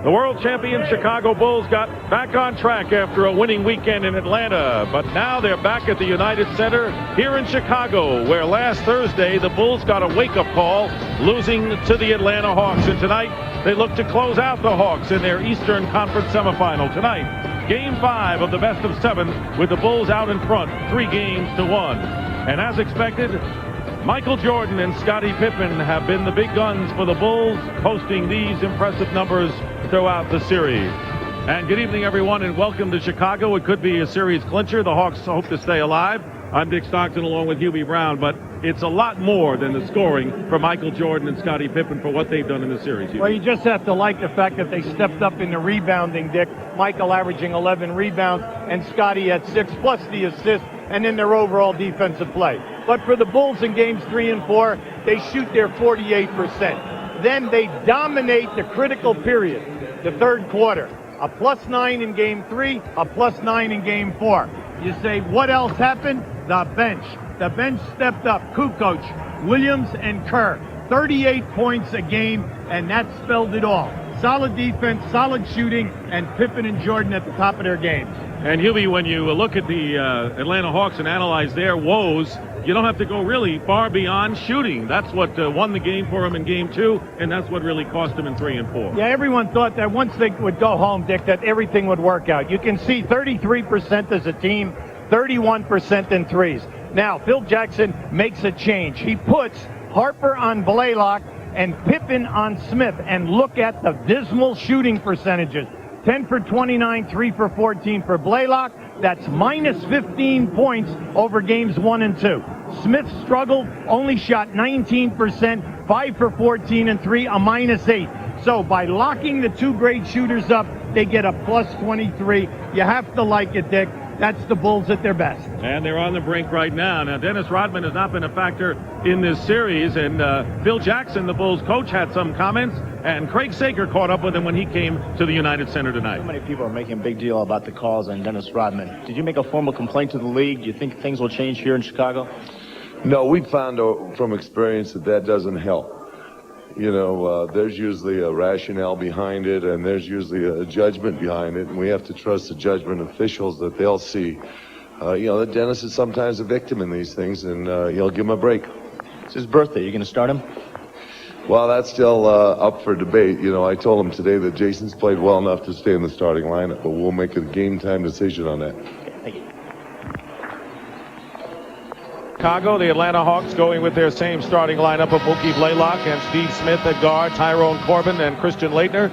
The world champion Chicago Bulls got back on track after a winning weekend in Atlanta, but now they're back at the United Center here in Chicago, where last Thursday the Bulls got a wake-up call, losing to the Atlanta Hawks, and tonight they look to close out the Hawks in their Eastern Conference semifinal. Tonight, Game 5 of the best of 7 with the Bulls out in front, 3-1. And as expected, Michael Jordan and Scottie Pippen have been the big guns for the Bulls, posting these impressive numbers throughout the series. And good evening, everyone, and welcome to Chicago. It could be a series clincher. The Hawks hope to stay alive. I'm Dick Stockton along with Hubie Brown, but it's a lot more than the scoring for Michael Jordan and Scottie Pippen for what they've done in the series. Well, you just have to like the fact that they stepped up in the rebounding, Dick. Michael averaging 11 rebounds and Scottie at 6, plus the assist, and in their overall defensive play. But for the Bulls in games 3 and 4, they shoot their 48%. Then they dominate the critical period, the third quarter. A +9 in game 3, a +9 in game 4. You say, what else happened? The bench. The bench stepped up. Kukoc, Williams, and Kerr. 38 points a game, and that spelled it all. Solid defense, solid shooting, and Pippen and Jordan at the top of their games. And Hubie, when you look at the Atlanta Hawks and analyze their woes, you don't have to go really far beyond shooting. That's what won the game for them in game 2, and that's what really cost them in 3 and 4. Yeah, everyone thought that once they would go home, Dick, that everything would work out. You can see 33% as a team, 31% in threes. Now, Phil Jackson makes a change. He puts Harper on Blaylock and Pippen on Smith, and look at the dismal shooting percentages. 10 for 29, 3 for 14 for Blaylock. That's minus 15 points over games 1 and 2. Smith struggled, only shot 19%, 5 for 14 and 3, a -8. So by locking the two great shooters up, they get a +23. You have to like it, Dick. That's the Bulls at their best. And they're on the brink right now. Now, Dennis Rodman has not been a factor in this series, and Phil Jackson, the Bulls coach, had some comments, and Craig Sager caught up with him when he came to the United Center tonight. So many people are making a big deal about the calls on Dennis Rodman. Did you make a formal complaint to the league? Do you think things will change here in Chicago? No, we found from experience that doesn't help. You know, there's usually a rationale behind it, and there's usually a judgment behind it, and we have to trust the judgment officials that they'll see. That Dennis is sometimes a victim in these things, and give him a break. It's his birthday. You going to start him? Well, that's still up for debate. You know, I told him today that Jason's played well enough to stay in the starting lineup, but we'll make a game-time decision on that. Okay, thank you. Chicago, the Atlanta Hawks going with their same starting lineup of Mookie Blaylock and Steve Smith at guard, Tyrone Corbin and Christian Laettner,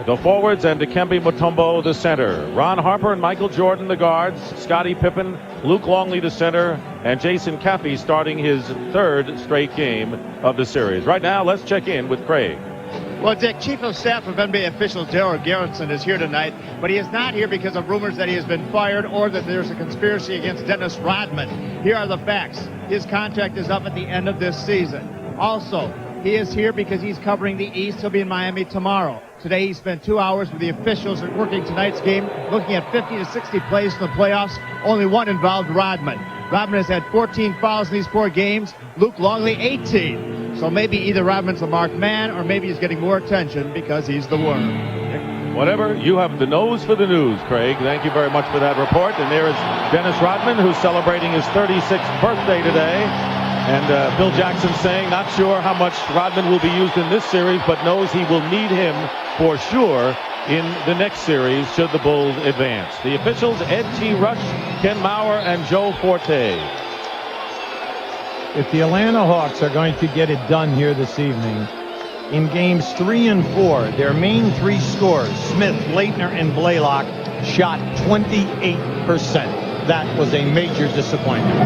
the forwards, and Dikembe Mutombo, the center. Ron Harper and Michael Jordan, the guards. Scottie Pippen, Luke Longley, the center, and Jason Caffey starting his third straight game of the series. Right now, let's check in with Craig. Well, Dick, Chief of Staff of NBA official Daryl Garrison is here tonight, but he is not here because of rumors that he has been fired or that there's a conspiracy against Dennis Rodman. Here are the facts. His contract is up at the end of this season. Also, he is here because he's covering the East. He'll be in Miami tomorrow. Today, he spent 2 hours with the officials working tonight's game, looking at 50 to 60 plays in the playoffs. Only one involved Rodman. Rodman has had 14 fouls in these 4 games. Luke Longley, 18. So maybe either Rodman's a marked man or maybe he's getting more attention because he's the worm. Whatever, you have the nose for the news, Craig. Thank you very much for that report. And there is Dennis Rodman, who's celebrating his 36th birthday today. And Phil Jackson saying not sure how much Rodman will be used in this series, but knows he will need him for sure in the next series should the Bulls advance. The officials, Ed T. Rush, Ken Maurer, and Joe Forte. If the Atlanta Hawks are going to get it done here this evening, in games 3 and 4, their main 3 scorers, Smith, Laettner, and Blaylock, shot 28%. That was a major disappointment.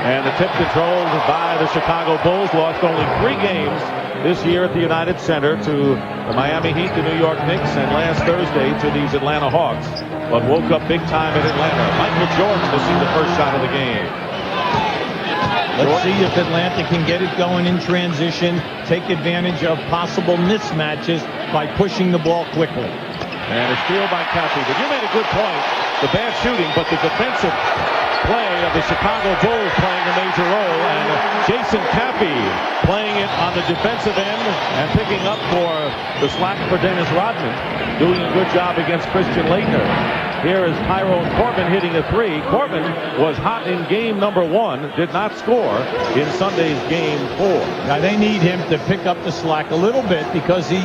And the tip controlled by the Chicago Bulls lost only 3 games this year at the United Center to the Miami Heat, the New York Knicks, and last Thursday to these Atlanta Hawks, but woke up big time in Atlanta. Michael Jordan to see the first shot of the game. Let's see if Atlanta can get it going in transition, take advantage of possible mismatches by pushing the ball quickly. And a steal by Caffey. But you made a good point. The bad shooting, but the defensive play of the Chicago Bulls playing a major role. And Jason Jason Caffey playing it on the defensive end and picking up for the slack for Dennis Rodman, doing a good job against Christian Laettner. Here is Tyrone Corbin hitting a three. Corbin was hot in game number 1, did not score in Sunday's game 4. Now they need him to pick up the slack a little bit because he's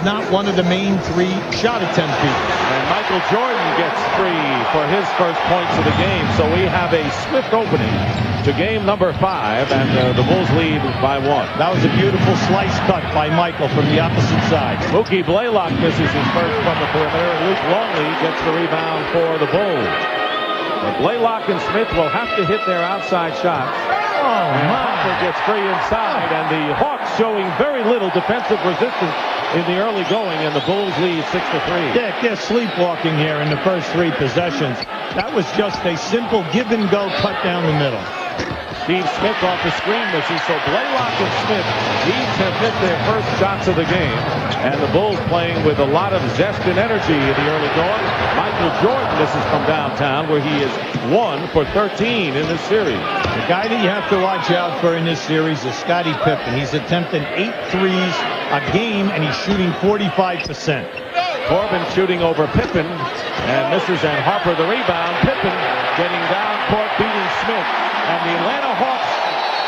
not one of the main 3 shot attempt people. And Michael Jordan gets 3 for his first points of the game. So we have a swift opening to game number 5, and the Bulls lead by 1. That was a beautiful slice cut by Michael from the opposite side. Mookie Blaylock misses his first from the perimeter. Luke Longley gets the rebound for the Bulls. But Blaylock and Smith will have to hit their outside shots. And Harper gets free inside, and the Hawks showing very little defensive resistance in the early going, and the Bulls lead 6-3. Dick, they're sleepwalking here in the first 3 possessions. That was just a simple give-and-go cut down the middle. Steve Smith off the screen misses, so Blaylock and Smith each have hit their first shots of the game, and the Bulls playing with a lot of zest and energy in the early going. Michael Jordan misses from downtown, where he is 1 for 13 in this series. The guy that you have to watch out for in this series is Scottie Pippen. He's attempting 8 threes a game, and he's shooting 45%. Corbin shooting over Pippen and misses, and Harper the rebound. Pippen getting down court, beating Smith. And the Atlanta Hawks,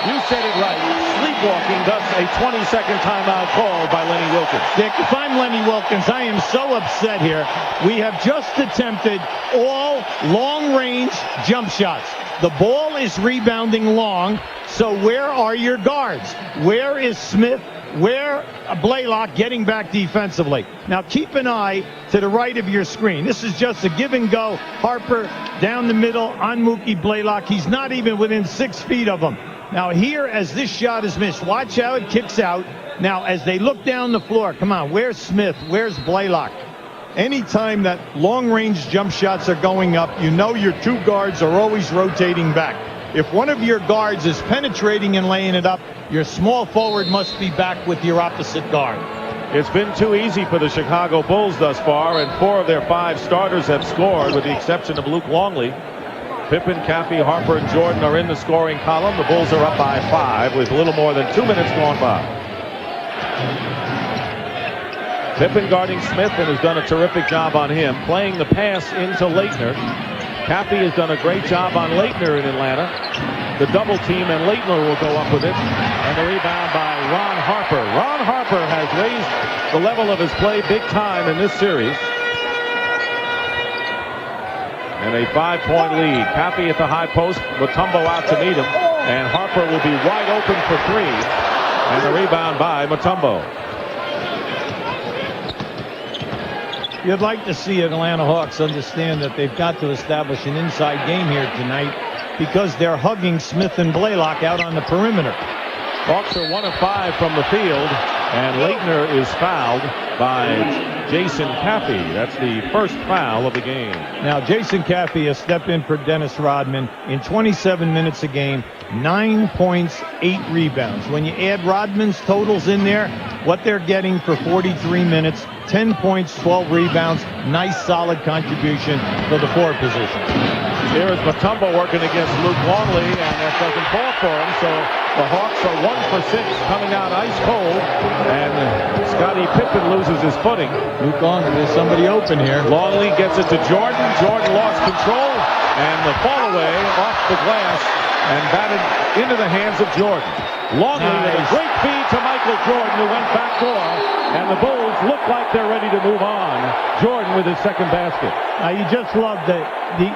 you said it right, sleepwalking, thus a 20-second timeout called by Lenny Wilkens. Dick, if I'm Lenny Wilkens, I am so upset here. We have just attempted all long-range jump shots. The ball is rebounding long, so where are your guards? Where is Smith? Where Blaylock getting back defensively? Now keep an eye to the right of your screen. This is just a give and go. Harper down the middle on Mookie Blaylock. He's not even within 6 feet of him. Now here, as this shot is missed, watch how it kicks out. Now as they look down the floor, come on, where's Smith? Where's Blaylock? Anytime that long-range jump shots are going up, you know your 2 guards are always rotating back. If one of your guards is penetrating and laying it up, your small forward must be back with your opposite guard. It's been too easy for the Chicago Bulls thus far, and 4 of their 5 starters have scored, with the exception of Luke Longley. Pippen, Caffey, Harper, and Jordan are in the scoring column. The Bulls are up by 5 with a little more than 2 minutes gone by. Pippen guarding Smith and has done a terrific job on him, playing the pass into Laettner. Caffey has done a great job on Laettner in Atlanta. The double team, and Laettner will go up with it. And the rebound by Ron Harper. Ron Harper has raised the level of his play big time in this series. And a 5-point lead. Caffey at the high post, Mutombo out to meet him. And Harper will be wide open for 3. And the rebound by Mutombo. You'd like to see Atlanta Hawks understand that they've got to establish an inside game here tonight because they're hugging Smith and Blaylock out on the perimeter. Hawks are 1 of 5 from the field, and Laettner is fouled by Jason Caffey. That's the first foul of the game. Now, Jason Caffey has stepped in for Dennis Rodman in 27 minutes a game, 9 points, 8 rebounds. When you add Rodman's totals in there, what they're getting for 43 minutes, 10 points, 12 rebounds, nice solid contribution for the 4 position. Here is Mutombo working against Luke Longley, and that doesn't fall for him, so the Hawks are 1 for 6 coming out ice cold, and Scottie Pippen loses his footing. Luke Longley, there's somebody open here. Longley gets it to Jordan. Jordan lost control, and the fall away off the glass and batted into the hands of Jordan. Longley with a great feed to Michael Jordan, who went backdoor, and the Bulls look like they're ready to move on. Jordan with his second basket. You just love that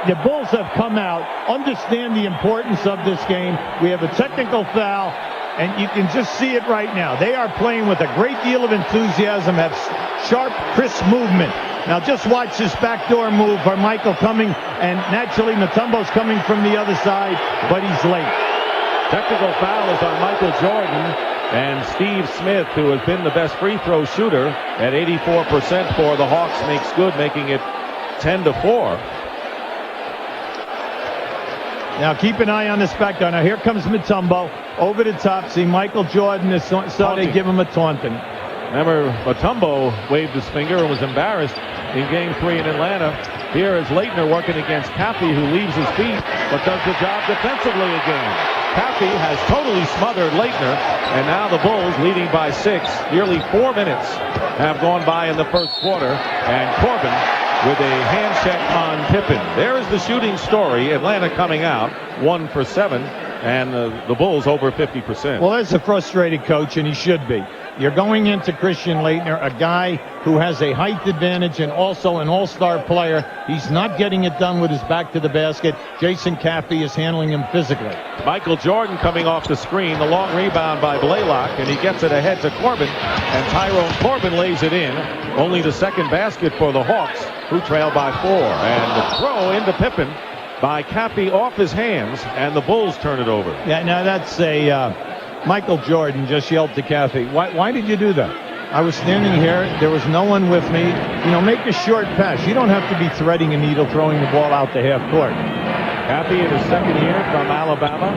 the Bulls have come out, understand the importance of this game. We have a technical foul, and you can just see it right now. They are playing with a great deal of enthusiasm, have sharp, crisp movement. Now just watch this backdoor move by Michael coming, and naturally Mutombo's coming from the other side, but he's late. Technical foul is on Michael Jordan, and Steve Smith, who has been the best free throw shooter at 84% for the Hawks, makes good, making it 10-4. Now keep an eye on this back door. Now here comes Mutombo over the top. See Michael Jordan, so they give him a taunting. Remember, Mutombo waved his finger and was embarrassed in Game 3 in Atlanta. Here is Laettner working against Caffey, who leaves his feet, but does the job defensively again. Caffey has totally smothered Leitner, and now the Bulls leading by 6. Nearly 4 minutes have gone by in the first quarter, and Corbin with a hand check on Pippen. There is the shooting story. Atlanta coming out 1 for 7, and the Bulls over 50%. Well, that's a frustrated coach, and he should be. You're going into Christian Laettner, a guy who has a height advantage and also an all-star player. He's not getting it done with his back to the basket. Jason Caffey is handling him physically. Michael Jordan coming off the screen. The long rebound by Blaylock, and he gets it ahead to Corbin. And Tyrone Corbin lays it in. Only the second basket for the Hawks, who trail by 4. And the throw into Pippen by Caffey off his hands, and the Bulls turn it over. Yeah, now that's a... Michael Jordan just yelled to Caffey, why did you do that? I was standing here. There was no one with me. You know, make a short pass. You don't have to be threading a needle, throwing the ball out to half court. Caffey in his second year from Alabama.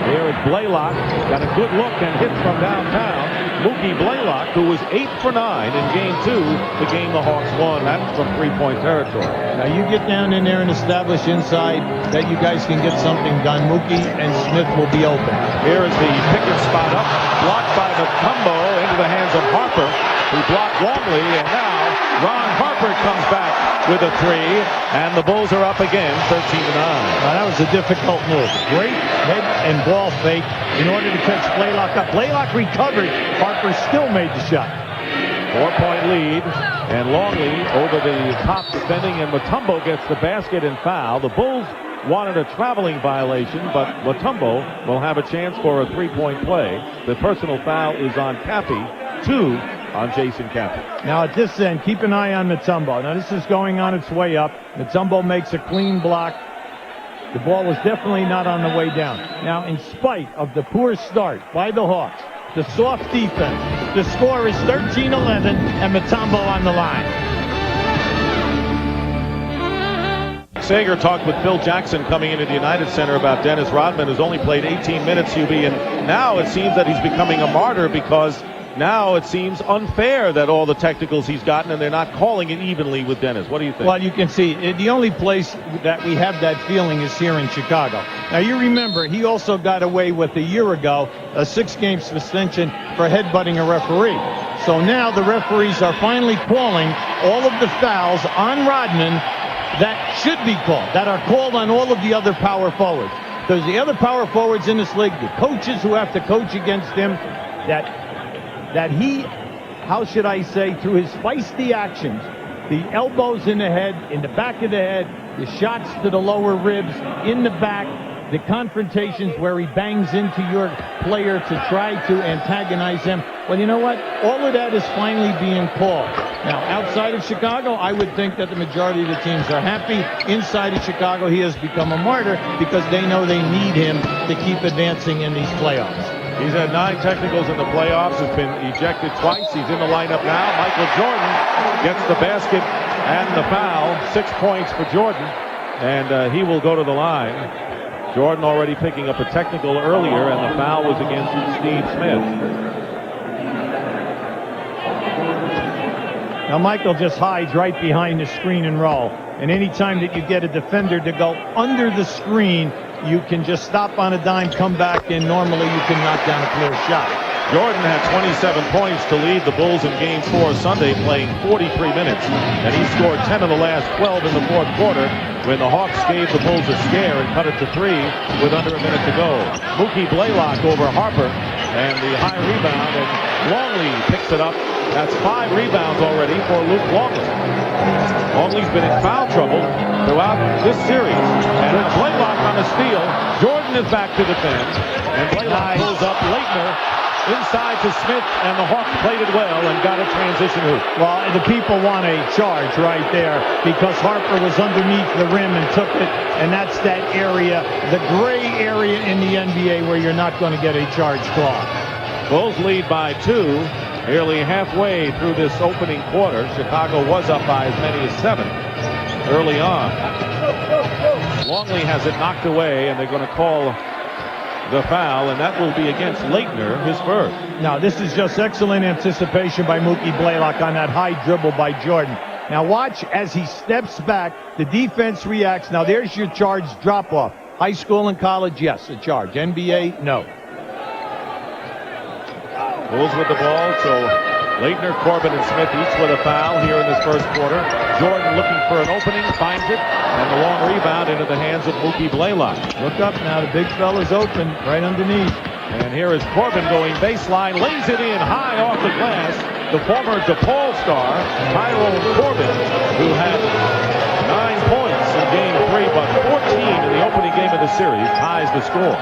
Here is Blaylock. Got a good look and hits from downtown. Mookie Blaylock, who was 8 for 9 in Game 2, the game the Hawks won. That's from three-point territory. Now you get down in there and establish inside that you guys can get something done. Mookie and Smith will be open. Here is the Pickett spot up. Blocked by Mutombo into the hands of Harper, who blocked Longley, and now Ron Harper comes back with a 3, and the Bulls are up again, 13-9. Now that was a difficult move. Great head and ball fake in order to catch Blaylock up. Blaylock recovered. Harper still made the shot. 4-point lead, and Longley over the top defending, and Mutombo gets the basket and foul. The Bulls wanted a traveling violation, but Mutombo will have a chance for a 3-point play. The personal foul is on Caffey, 2 on Jason Caffey. Now at this end, keep an eye on Mutombo. Now this is going on its way up. Mutombo makes a clean block. The ball was definitely not on the way down. Now, in spite of the poor start by the Hawks, the soft defense, the score is 13-11, and Mutombo on the line. Sager talked with Phil Jackson coming into the United Center about Dennis Rodman, who's only played 18 minutes, UB, and now it seems that he's becoming a martyr because now it seems unfair that all the technicals he's gotten and they're not calling it evenly with Dennis. What do you think? Well, you can see the only place that we have that feeling is here in Chicago. Now, you remember he also got away with a year ago a 6-game suspension for headbutting a referee. So now the referees are finally calling all of the fouls on Rodman that should be called, that are called on all of the other power forwards. Because the other power forwards in this league, the coaches who have to coach against him, that he, how should I say, through his feisty actions, the elbows in the head, in the back of the head, the shots to the lower ribs, in the back, the confrontations where he bangs into your player to try to antagonize him. Well, you know what? All of that is finally being called. Now, outside of Chicago, I would think that the majority of the teams are happy. Inside of Chicago, he has become a martyr because they know they need him to keep advancing in these playoffs. He's had 9 technicals in the playoffs, has been ejected twice. He's in the lineup now. Michael Jordan gets the basket and the foul. 6 points for Jordan, and he will go to the line. Jordan already picking up a technical earlier, and the foul was against Steve Smith. Now Michael just hides right behind the screen and roll. And anytime that you get a defender to go under the screen, you can just stop on a dime, come back, and normally you can knock down a clear shot. Jordan had 27 points to lead the Bulls in Game 4 Sunday, playing 43 minutes. And he scored 10 of the last 12 in the fourth quarter when the Hawks gave the Bulls a scare and cut it to 3 with under a minute to go. Mookie Blaylock over Harper, and the high rebound, and Longley picks it up. That's 5 rebounds already for Luke Longley. Longley's been in foul trouble throughout this series. And then Blaylock on the steal. Jordan is back to defend. And Blaylock pulls up Leitner inside to Smith, and the Hawks played it well and got a transition hoop. Well, the people want a charge right there because Harper was underneath the rim and took it, and that's that area, the gray area in the NBA where you're not going to get a charge call. Bulls lead by 2, nearly halfway through this opening quarter. Chicago was up by as many as 7 early on. Longley has it knocked away, and they're going to call the foul, and that will be against Leitner, his first. Now, this is just excellent anticipation by Mookie Blaylock on that high dribble by Jordan. Now, watch as he steps back. The defense reacts. Now, there's your charge drop-off. High school and college, yes, a charge. NBA, no. Bulls with the ball, so Leitner, Corbin, and Smith each with a foul here in this first quarter. Jordan looking for an opening, finds it, and the long rebound into the hands of Mookie Blaylock. Look up now, the big fella's open, right underneath. And here is Corbin going baseline, lays it in high off the glass. The former DePaul star, Tyrone Corbin, who had 9 points in Game 3, but 14 in the opening game of the series, ties the score.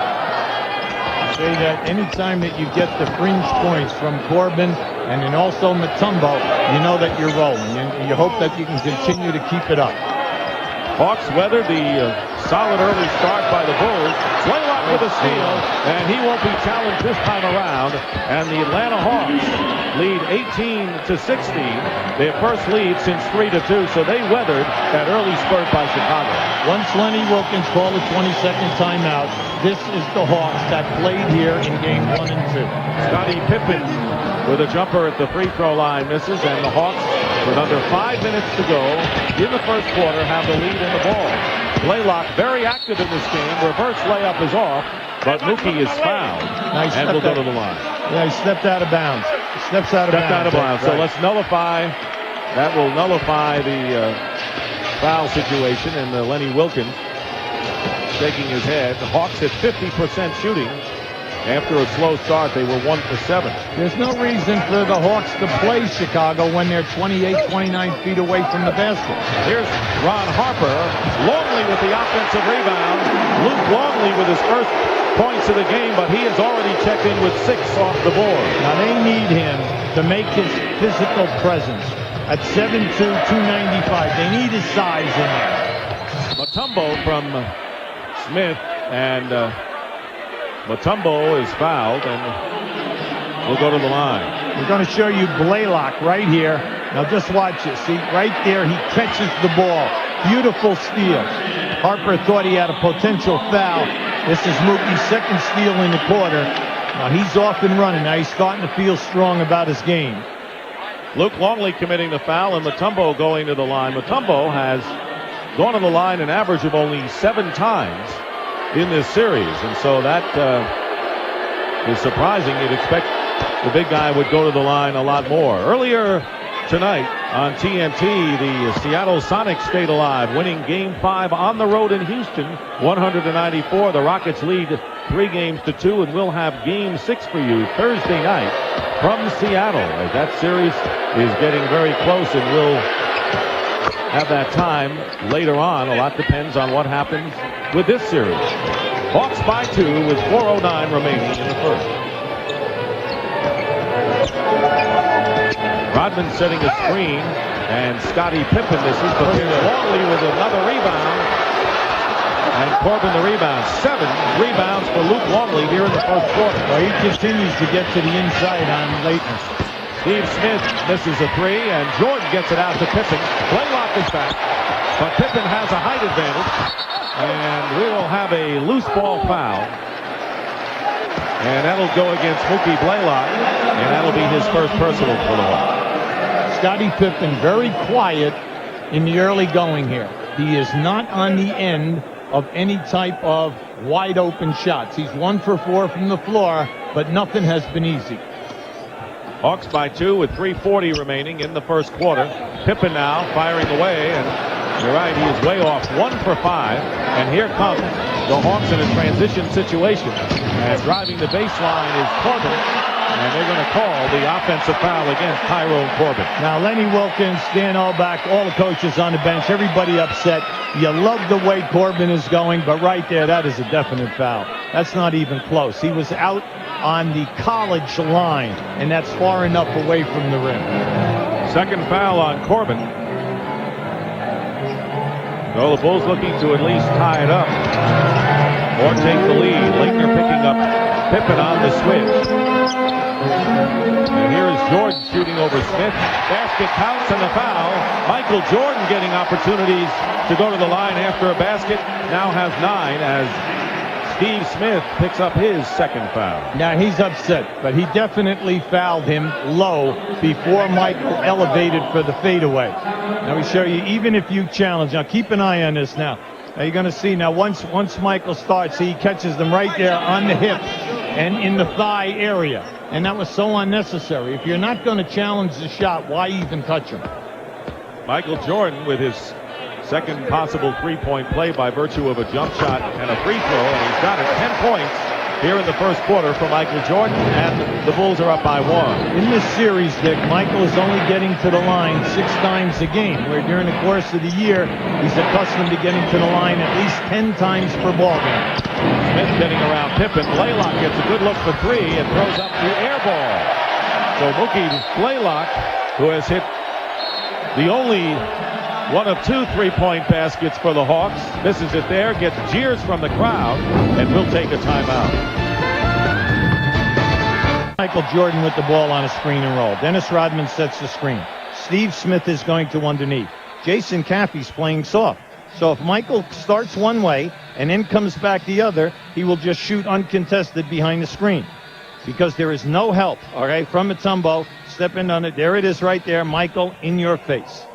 Say that anytime that you get the fringe points from Corbin and then also Mutombo, you know that you're rolling. And you hope that you can continue to keep it up. Hawks weathered the solid early start by the Bulls. Blaylock with a steal, and he won't be challenged this time around. And the Atlanta Hawks lead 18-16, their first lead since 3-2. So they weathered that early spurt by Chicago. Once Lenny Wilkins called a 20-second timeout, this is the Hawks that played here in Game 1 and 2. Scottie Pippen with a jumper at the free throw line misses, and the Hawks, with under 5 minutes to go in the first quarter, have the lead in the ball. Blaylock very active in this game. Reverse layup is off, but Mookie is fouled and will go to the line. Yeah, he stepped out of bounds. Steps out of bounds. So let's nullify. That will nullify the foul situation, and Lenny Wilkins shaking his head. The Hawks at 50% shooting. After a slow start, they were 1 for 7. There's no reason for the Hawks to play Chicago when they're 28, 29 feet away from the basket. Here's Ron Harper. Longley with the offensive rebound. Luke Longley with his first points of the game, but he has already checked in with 6 off the board. Now they need him to make his physical presence at 7'2", 295. They need his size in there. Mutombo from Smith, and Mutombo is fouled and will go to the line. We're going to show you Blaylock right here. Now just watch it. See, right there, he catches the ball. Beautiful steal. Harper thought he had a potential foul. This is Mookie's second steal in the quarter. Now he's off and running. Now he's starting to feel strong about his game. Luke Longley committing the foul, and Mutombo going to the line. Mutombo has gone to the line an average of only 7 times in this series, and so that is surprising. You'd expect the big guy would go to the line a lot more. Earlier tonight on TNT, the Seattle Sonics stayed alive, winning Game 5 on the road in Houston, 100-94. The Rockets lead 3-2, and we'll have Game 6 for you Thursday night from Seattle, as that series is getting very close, and we'll have that time later on. A lot depends on what happens with this series. Hawks by 2 with 4:09 remaining in the first. Rodman setting a screen, and Scottie Pippen misses, but here's Longley with another rebound, and Corbin the rebound. 7 rebounds for Luke Longley here in the first quarter. Well, he continues to get to the inside on Leitner. Steve Smith misses a 3, and Jordan gets it out to Pippen. Blaylock is back, but Pippen has a height advantage, and we will have a loose ball foul, and that'll go against Mookie Blaylock, and that'll be his first personal for the Hawks. Scottie Pippen very quiet in the early going here. He is not on the end of any type of wide open shots. He's 1 for 4 from the floor, but nothing has been easy. Hawks by 2 with 3:40 remaining in the first quarter. Pippen now firing away, and you're right, he is way off. 1 for 5, and here comes the Hawks in a transition situation. And driving the baseline is Corbin, and they're going to call the offensive foul against Tyrone Corbin. Now Lenny Wilkins, Dan Auerbach, all the coaches on the bench, everybody upset. You love the way Corbin is going, but right there, that is a definite foul. That's not even close. He was out on the college line, and that's far enough away from the rim. Second foul on Corbin. So the Bulls looking to at least tie it up or take the lead. Leitner picking up Pippen on the switch. And here is Jordan shooting over Smith. Basket counts and the foul. Michael Jordan getting opportunities to go to the line after a basket. Now has 9 as Steve Smith picks up his second foul. Now he's upset, but he definitely fouled him low before Michael elevated for the fadeaway. Now we show you, even if you challenge, now keep an eye on this now. Now you're going to see now once Michael starts, he catches them right there on the hip and in the thigh area. And that was so unnecessary. If you're not going to challenge the shot, why even touch him? Michael Jordan with his second possible three-point play by virtue of a jump shot and a free throw, and he's got it. 10 points here in the first quarter for Michael Jordan, and the Bulls are up by 1. In this series, Dick, Michael is only getting to the line 6 times a game, where during the course of the year, he's accustomed to getting to the line at least 10 times per ball game. Smith getting around Pippen. Blaylock gets a good look for 3 and throws up the air ball. So Mookie Blaylock, who has hit the only one of 2 3-point baskets for the Hawks, misses it there, gets jeers from the crowd, and will take a timeout. Michael Jordan with the ball on a screen and roll. Dennis Rodman sets the screen. Steve Smith is going to underneath. Jason Caffey's playing soft. So if Michael starts one way and then comes back the other, he will just shoot uncontested behind the screen. Because there is no help, all right, from Mutombo. Step in on it. There it is right there. Michael, in your face.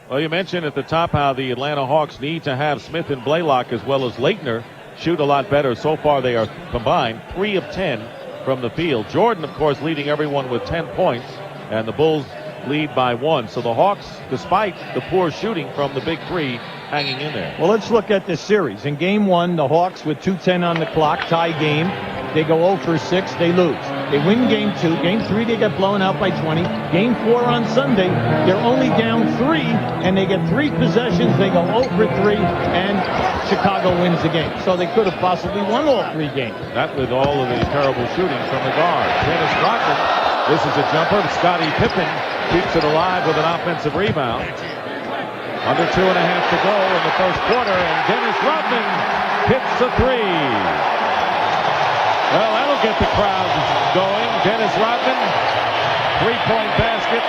Well, you mentioned at the top how the Atlanta Hawks need to have Smith and Blaylock as well as Leitner shoot a lot better. So far they are combined 3 of 10 from the field. Jordan, of course, leading everyone with 10 points, and the Bulls lead by 1. So the Hawks, despite the poor shooting from the big 3, hanging in there. Well, let's look at this series. In Game 1, the Hawks with 2:10 on the clock, tie game. They go 0 for 6, they lose. They win Game 2. Game 3, they get blown out by 20. Game 4 on Sunday, they're only down 3, and they get 3 possessions. They go 0 for 3, and Chicago wins the game. So they could have possibly won all 3 games. That with all of the terrible shooting from the guard. Dennis Rodman, this is a jumper. Scottie Pippen keeps it alive with an offensive rebound. Under 2.5 to go in the first quarter, and Dennis Rodman hits a 3. Well, that'll get the crowd going. Dennis Rodman, 3-point basket.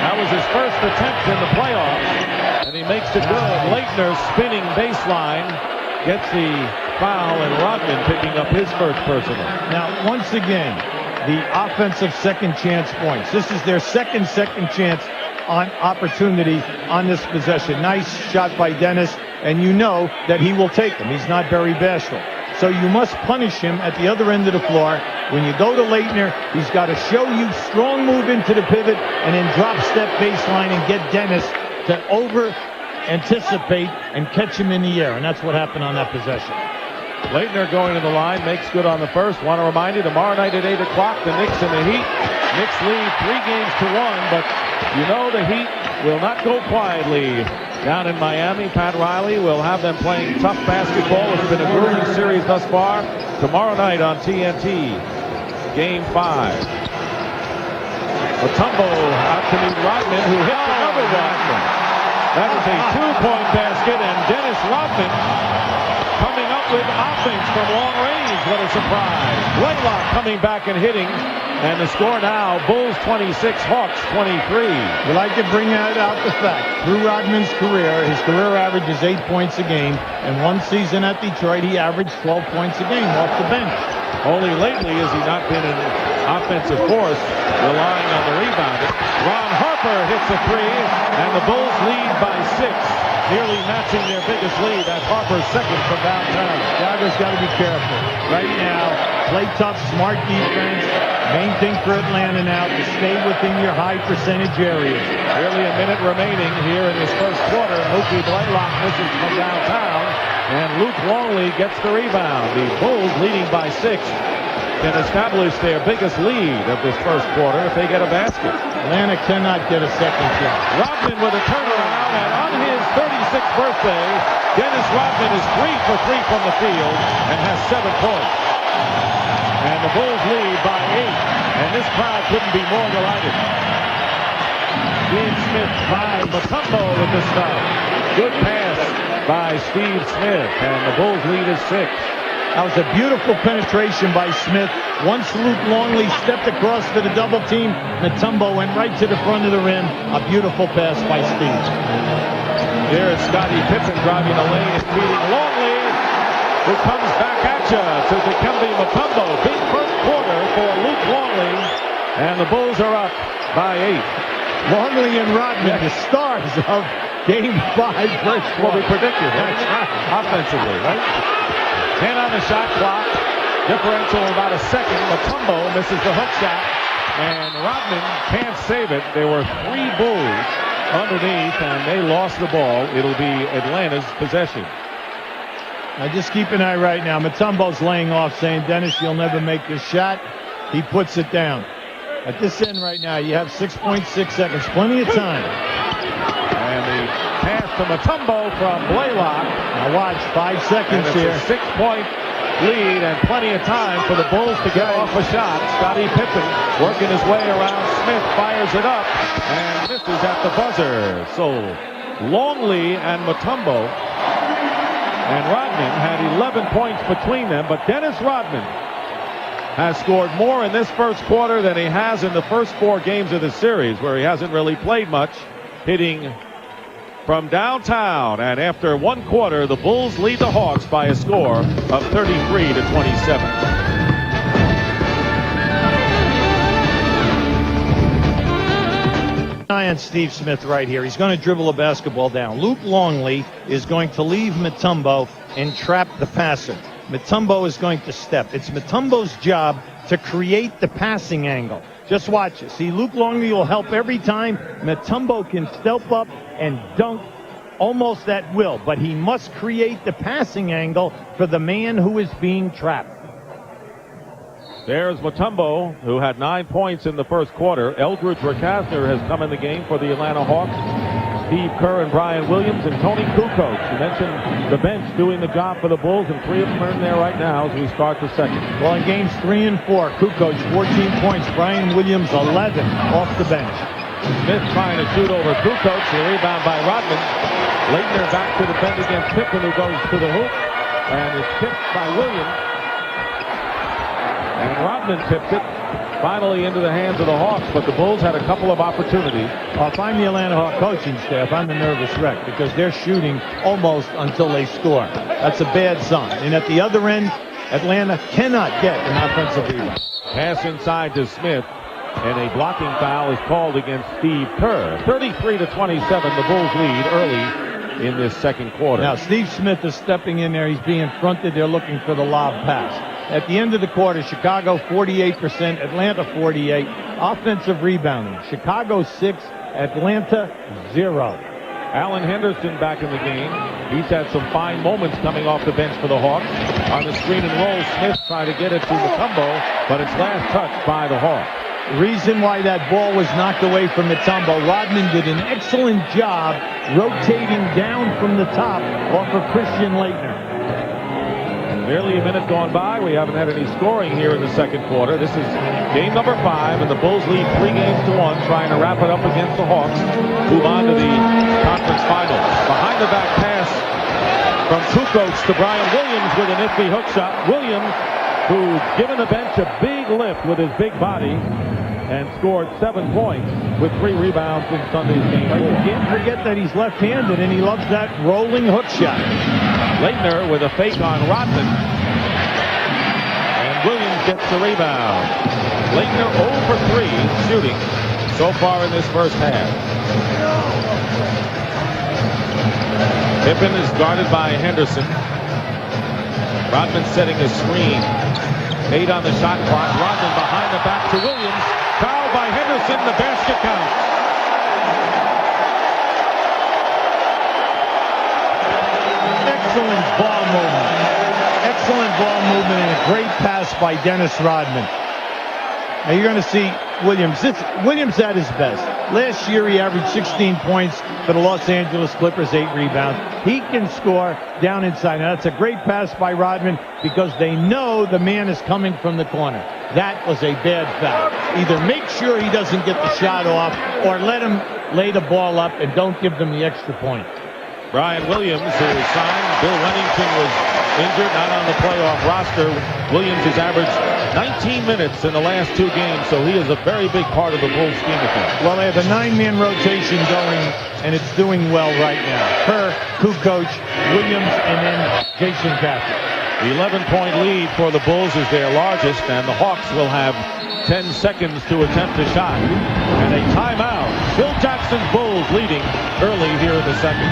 That was his first attempt in the playoffs, and he makes it good. Leitner spinning baseline, gets the foul, and Rodman picking up his first personal. Now, once again, the offensive second chance points. This is their second chance on opportunity on this possession. Nice shot by Dennis, and you know that he will take them. He's not very bashful. So you must punish him at the other end of the floor. When you go to Leitner, he's got to show you strong move into the pivot and then drop step baseline and get Dennis to over anticipate and catch him in the air. And that's what happened on that possession. Leitner going to the line, makes good on the first. Want to remind you, tomorrow night at 8 o'clock, the Knicks and the Heat. Knicks lead 3 games to 1, but you know the Heat will not go quietly down in Miami. Pat Riley will have them playing tough basketball. It's been a grueling series thus far. Tomorrow night on TNT, Game 5. Mutombo out to meet Rodman, who hits another one. That is a 2-point basket, and Dennis Rodman coming up with offense from long range. What a surprise. Blaylock coming back and hitting. And the score now, Bulls 26, Hawks 23. We like to bring out the fact. Through Rodman's career, his career average is 8 points a game. And one season at Detroit, he averaged 12 points a game off the bench. Only lately has he not been an offensive force, relying on the rebounding. Ron Harper hits a 3, and the Bulls lead by 6. Nearly matching their biggest lead. That's Harper's second from downtown. Dagger's got to be careful. Right now, play tough, smart defense. Main thing for Atlanta now to stay within your high percentage areas. Nearly a minute remaining here in this first quarter. Mookie Blaylock misses from downtown, and Luke Longley gets the rebound. The Bulls leading by 6 can establish their biggest lead of this first quarter if they get a basket. Atlanta cannot get a second shot. Rodman with a turnaround, and on his 36th birthday, Dennis Rodman is 3 for 3 from the field and has 7 points. And the Bulls lead by 8, and this crowd couldn't be more delighted. Steve Smith by Mutombo with the stop. Good pass by Steve Smith, and the Bulls lead is 6. That was a beautiful penetration by Smith. Once Luke Longley stepped across for the double team, Mutombo went right to the front of the rim. A beautiful pass by Steve. Here is Scottie Pippen driving the lane and feeding Longley, who comes back at you to Dikembe Mutombo. Big first quarter for Luke Longley, and the Bulls are up by 8. Longley and Rodman, the stars of Game 5, first What we one. predicted, right? Offensively, right? 10 on the shot clock. Differential about a second. Mutombo misses the hook shot. And Rodman can't save it. There were 3 Bulls underneath, and they lost the ball. It'll be Atlanta's possession. Now just keep an eye right now. Mutombo's laying off, saying, Dennis, you'll never make this shot. He puts it down. At this end right now, you have 6.6 seconds. Plenty of time. And the pass to Mutombo from Blaylock. Now watch, 5 seconds And it's here. a 6-point lead and plenty of time for the Bulls to get off a shot. Scottie Pippen working his way around Smith, fires it up, and misses at the buzzer. So Longley and Mutombo and Rodman had 11 points between them, but Dennis Rodman has scored more in this first quarter than he has in the first 4 games of the series, where he hasn't really played much, hitting from downtown. And after 1 quarter, the Bulls lead the Hawks by a score of 33-27. Eye on Steve Smith right here. He's going to dribble a basketball down. Luke Longley is going to leave Mutombo and trap the passer. Mutombo is going to step. It's Mutombo's job to create the passing angle. Just watch it. See, Luke Longley will help every time. Mutombo can step up and dunk almost at will, but he must create the passing angle for the man who is being trapped. There's Mutombo, who had 9 points in the first quarter. Eldridge Rakasner has come in the game for the Atlanta Hawks. Steve Kerr and Brian Williams and Tony Kukoc. You mentioned the bench doing the job for the Bulls, and 3 of them are in there right now as we start the second. Well, in games 3 and 4, Kukoc 14 points, Brian Williams 11 off the bench. Smith trying to shoot over Kukoc. The rebound by Rodman. Leitner back to defend against Pippen, who goes to the hoop and is tipped by Williams. And Rodman tipped it finally into the hands of the Hawks, but the Bulls had a couple of opportunities. Well, if I'm the Atlanta Hawks coaching staff, I'm a nervous wreck because they're shooting almost until they score. That's a bad sign. And at the other end, Atlanta cannot get an offensive rebound. Pass inside to Smith, and a blocking foul is called against Steve Kerr. 33-27, the Bulls lead early in this second quarter. Now, Steve Smith is stepping in there. He's being fronted. They're looking for the lob pass. At the end of the quarter, Chicago 48%, Atlanta 48. Offensive rebounding. Chicago 6, Atlanta 0. Alan Henderson back in the game. He's had some fine moments coming off the bench for the Hawks. On the screen and roll, Smith trying to get it to Mutombo, but it's last touched by the Hawks. Reason why that ball was knocked away from Mutombo, Rodman did an excellent job rotating down from the top off of Christian Leitner. Barely a minute gone by. We haven't had any scoring here in the second quarter. This is game number 5, and the Bulls lead 3-1, trying to wrap it up against the Hawks. Move on to the conference finals. Behind the back pass from Kukoc to Brian Williams with a nifty hook shot. Williams, who's given the bench a big lift with his big body, and scored 7 points with 3 rebounds in Sunday's game. But you can't forget that he's left-handed, and he loves that rolling hook shot. Leitner with a fake on Rodman. And Williams gets the rebound. Leitner 0 for 3 shooting so far in this first half. Pippen is guarded by Henderson. Rodman setting a screen. 8 on the shot clock. Rodman behind the back to Williams. Foul by Henderson. The basket counts. Excellent ball movement. Excellent ball movement and a great pass by Dennis Rodman. Now you're going to see Williams. Williams at his best. Last year he averaged 16 points for the Los Angeles Clippers, 8 rebounds. He can score down inside. Now that's a great pass by Rodman because they know the man is coming from the corner. That was a bad foul. Either make sure he doesn't get the shot off or let him lay the ball up and don't give them the extra point. Brian Williams, who was signed. Bill Remington was injured, not on the playoff roster. Williams has averaged 19 minutes in the last 2 games, so he is a very big part of the Bulls scheme of things. Well, they have a 9-man rotation going, and it's doing well right now. Kerr, Kukoc, Williams, and then Jason Caffey. 11-point lead for the Bulls is their largest, and the Hawks will have 10 seconds to attempt a shot. And a timeout. Phil Jackson's Bulls leading early here in the second.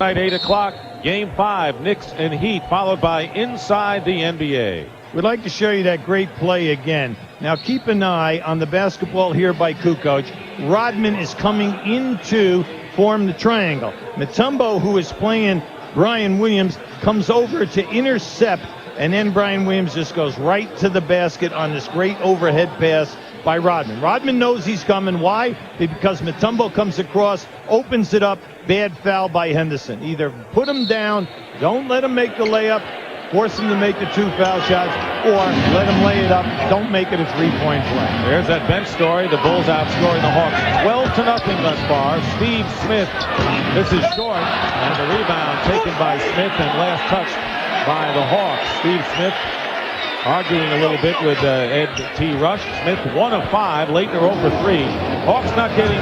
At 8 o'clock, Game 5, Knicks and Heat, followed by Inside the NBA. We'd like to show you that great play again. Now keep an eye on the basketball here by Kukoc. Rodman is coming in to form the triangle. Mutombo, who is playing Brian Williams, comes over to intercept, and then Brian Williams just goes right to the basket on this great overhead pass by Rodman. Rodman knows he's coming. Why? Because Mutombo comes across, opens it up. Bad foul by Henderson. Either put him down, don't let him make the layup, force him to make the 2 foul shots, or let him lay it up. Don't make it a 3-point play. There's that bench story. The Bulls outscoring the Hawks 12-0 thus far. Steve Smith, this is short, and the rebound taken by Smith and last touched by the Hawks. Steve Smith arguing a little bit with Ed T. Rush. Smith 1 of 5. Leitner 0 for 3. Hawks not getting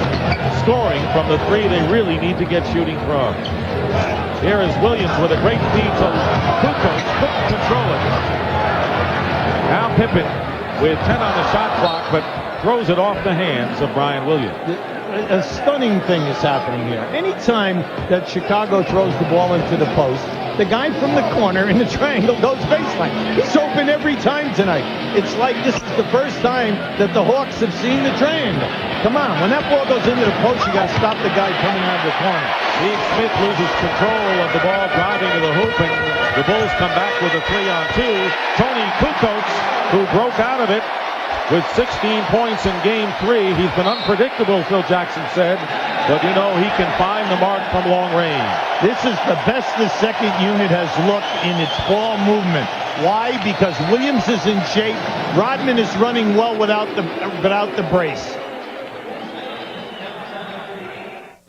scoring from the 3 they really need to get shooting from. Here is Williams with a great feed to Kukoc. Couldn't control it. Now Pippen with 10 on the shot clock, but throws it off the hands of Brian Williams. A stunning thing is happening here. Anytime that Chicago throws the ball into the post, the guy from the corner in the triangle goes baseline. He's open every time tonight. It's like this is the first time that the Hawks have seen the triangle. Come on, when that ball goes into the post, you got to stop the guy coming out of the corner. Steve Smith loses control of the ball, driving to the hoop, and the Bulls come back with a 3-on-2. Tony Kukoc, who broke out of it with 16 points in Game 3. He's been unpredictable, Phil Jackson said, but you know he can find the mark from long range. This is the best the second unit has looked in its ball movement. Why? Because Williams is in shape. Rodman is running well without the brace.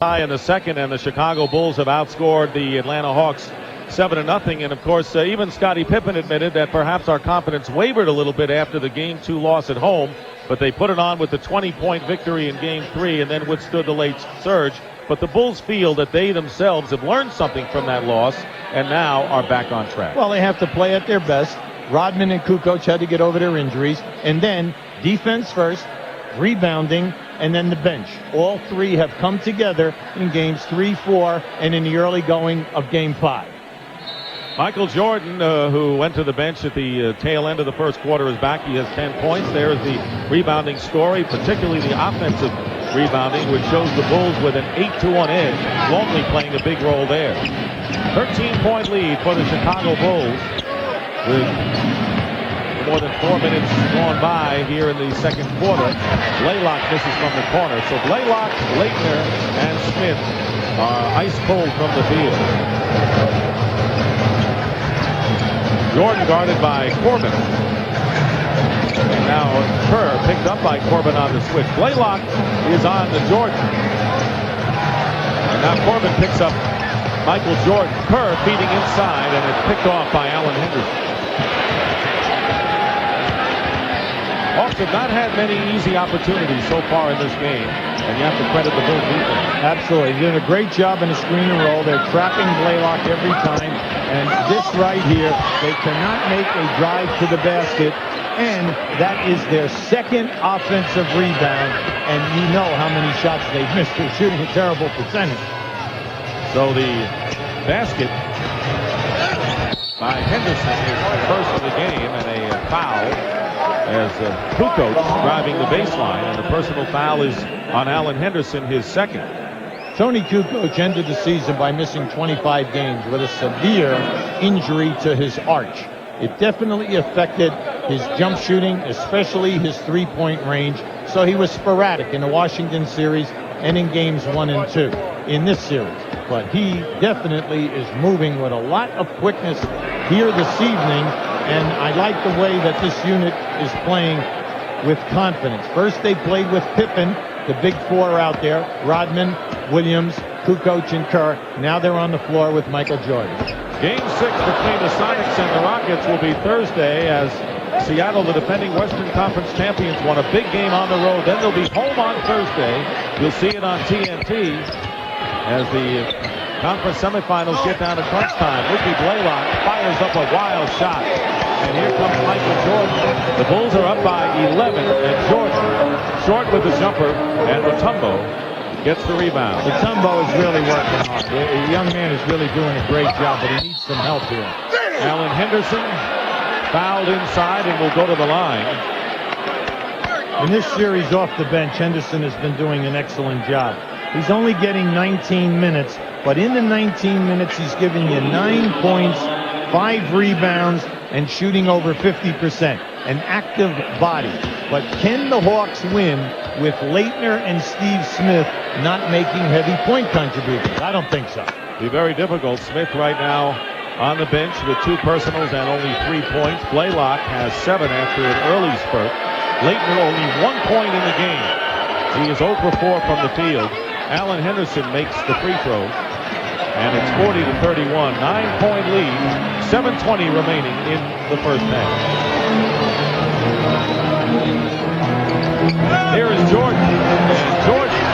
In the second, and the Chicago Bulls have outscored the Atlanta Hawks 7-0. And of course, even Scottie Pippen admitted that perhaps our confidence wavered a little bit after the Game 2 loss at home, but they put it on with the 20-point victory in Game 3 and then withstood the late surge. But the Bulls feel that they themselves have learned something from that loss and now are back on track. Well, they have to play at their best. Rodman and Kukoc had to get over their injuries, and then defense first, rebounding, and then the bench. All three have come together in Games 3, 4, and in the early going of Game 5. Michael Jordan, who went to the bench at the tail end of the first quarter, is back. He has 10 points. There is the rebounding story, particularly the offensive rebounding, which shows the Bulls with an 8-1 edge. Longley playing a big role there. 13-point lead for the Chicago Bulls with more than 4 minutes gone by here in the second quarter. Blaylock misses from the corner. So Blaylock, Leitner, and Smith are ice cold from the field. Jordan guarded by Corbin. And now Kerr picked up by Corbin on the switch. Blaylock is on to Jordan. And now Corbin picks up Michael Jordan. Kerr feeding inside, and it's picked off by Alan Henderson. Hawks have not had many easy opportunities so far in this game, and you have to credit the Bulls defense. Absolutely. They're doing a great job in the screen and roll. They're trapping Blaylock every time. And this right here, they cannot make a drive to the basket, and that is their second offensive rebound. And you know how many shots they've missed. They're shooting a terrible percentage. So the basket by Henderson is the first of the game, and a foul as Kukoc driving the baseline, and the personal foul is on Alan Henderson, his second. Tony Kukoc ended the season by missing 25 games with a severe injury to his arch. It definitely affected his jump shooting, especially his three-point range, so he was sporadic in the Washington series and in Games 1 and 2 in this series. But he definitely is moving with a lot of quickness here this evening, and I like the way that this unit is playing with confidence. First, they played with Pippen, the big four out there, Rodman, Williams, Kukoc, and Kerr. Now they're on the floor with Michael Jordan. Game 6 between the Sonics and the Rockets will be Thursday, as Seattle, the defending Western Conference champions, won a big game on the road. Then they'll be home on Thursday. You'll see it on TNT as the Conference semifinals get down to crunch time. Ricky Blaylock fires up a wild shot. And here comes Michael Jordan. The Bulls are up by 11, and Jordan, short with the jumper, and Mutombo gets the rebound. Mutombo is really working hard. The young man is really doing a great job, but he needs some help here. Alan Henderson fouled inside and will go to the line. In this series off the bench, Henderson has been doing an excellent job. He's only getting 19 minutes, but in the 19 minutes, he's giving you 9 points, 5 rebounds, and shooting over 50%. An active body. But can the Hawks win with Leitner and Steve Smith not making heavy point contributions? I don't think so. Be very difficult. Smith right now on the bench with 2 personals and only 3 points. Blaylock has 7 after an early spurt. Leitner only 1 point in the game. He is 0 for 4 from the field. Alan Henderson makes the free throw. And it's 40-31. 9-point lead. 7:20 remaining in the first half. Here is Jordan. And Jordan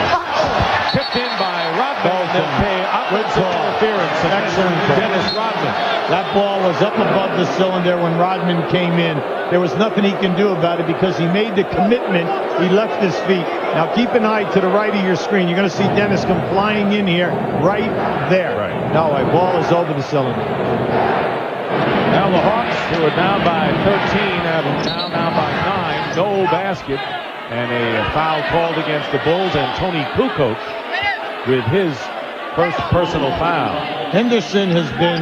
tipped in by Rodman. They'll pay offensive interference. Excellent call. Dennis Rodman. That ball was up above the cylinder when Rodman came in. There was nothing he can do about it because he made the commitment. He left his feet. Now keep an eye to the right of your screen. You're going to see Dennis come flying in here right there. Right. No, a ball is over the cylinder. Now the Hawks, who are down by 13, have now by 9. No basket. And a foul called against the Bulls, and Tony Kukoc with his first personal foul. Henderson has been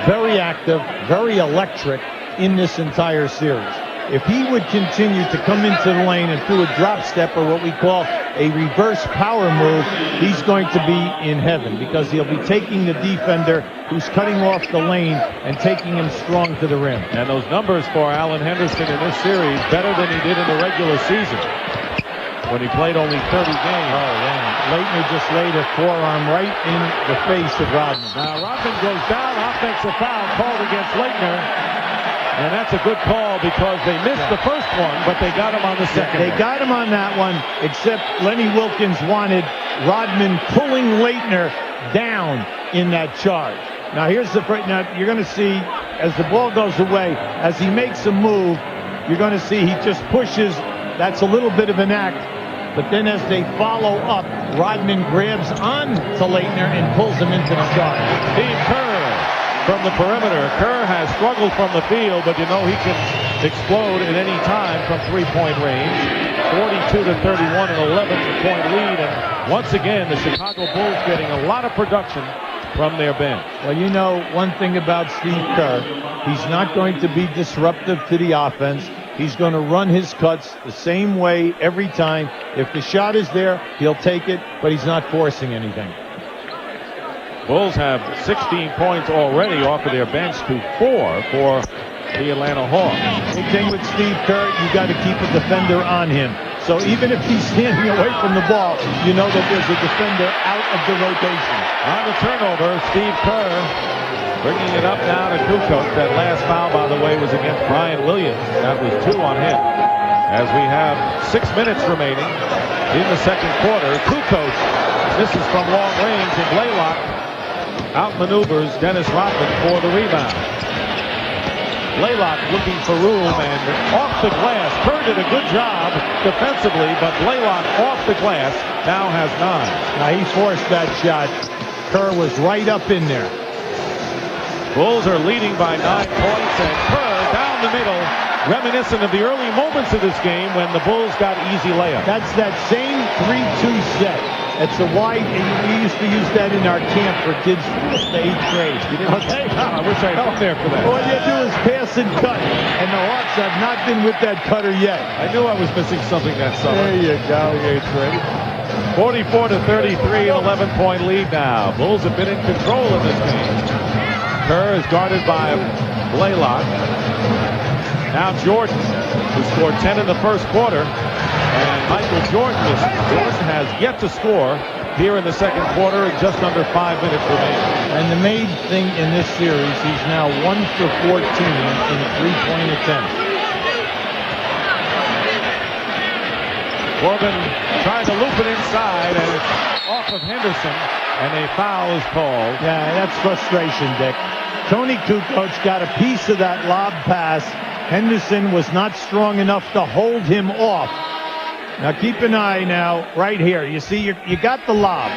very active, very electric in this entire series. If he would continue to come into the lane and do a drop step, or what we call a reverse power move, he's going to be in heaven, because he'll be taking the defender who's cutting off the lane and taking him strong to the rim. And those numbers for Alan Henderson in this series better than he did in the regular season when he played only 30 games. Oh, yeah. Leitner just laid a forearm right in the face of Rodman. Now Rodman goes down. Offensive foul called against Leitner. And that's a good call because they missed the first one, but they got him on the second. They got him on that one, except Lenny Wilkins wanted Rodman pulling Leitner down in that charge. Now here's the now you're going to see as the ball goes away, as he makes a move, you're going to see he just pushes. That's a little bit of an act. But then as they follow up, Rodman grabs on to Leitner and pulls him into the charge. Steve Kerr from the perimeter. Kerr has struggled from the field, but you know he can explode at any time from three-point range. 42-31, an 11-point lead. And once again, the Chicago Bulls getting a lot of production from their bench. Well, you know one thing about Steve Kerr, he's not going to be disruptive to the offense. He's going to run his cuts the same way every time. If the shot is there, he'll take it, but he's not forcing anything. Bulls have 16 points already off of their bench to 4 for the Atlanta Hawks. Big thing with Steve Kerr, you got to keep a defender on him. So even if he's standing away from the ball, you know that there's a defender out of the rotation. On the turnover, Steve Kerr bringing it up now to Kukoc. That last foul, by the way, was against Brian Williams. That was 2 on him. As we have 6 minutes remaining in the second quarter, Kukoc misses from long range, and Blaylock outmaneuvers Dennis Rodman for the rebound. Blaylock looking for room and off the glass. Kerr did a good job defensively, but Blaylock off the glass now has 9. Now he forced that shot. Kerr was right up in there. Bulls are leading by 9 points, and Kerr down the middle, reminiscent of the early moments of this game when the Bulls got easy layups. That's that same 3-2 set. It's a wide, and we used to use that in our camp for kids to 8th grade. Okay. I wish I had been there for that. All you do is pass and cut, and the Hawks have not been with that cutter yet. I knew I was missing something that summer. There you go. 44-33, an 11-point lead now. Bulls have been in control in this game. Kerr is guarded by Blaylock. Now Jordan, who scored 10 in the first quarter. And Michael Jordan has yet to score here in the second quarter, just under 5 minutes remaining. And the main thing in this series, he's now 1 for 14 in a three-point attempt. Corbin trying to loop it inside, and off of Henderson, and a foul is called. Yeah, that's frustration, Dick. Tony Kukoc got a piece of that lob pass. Henderson was not strong enough to hold him off. Now keep an eye now, right here. You see, you got the lob.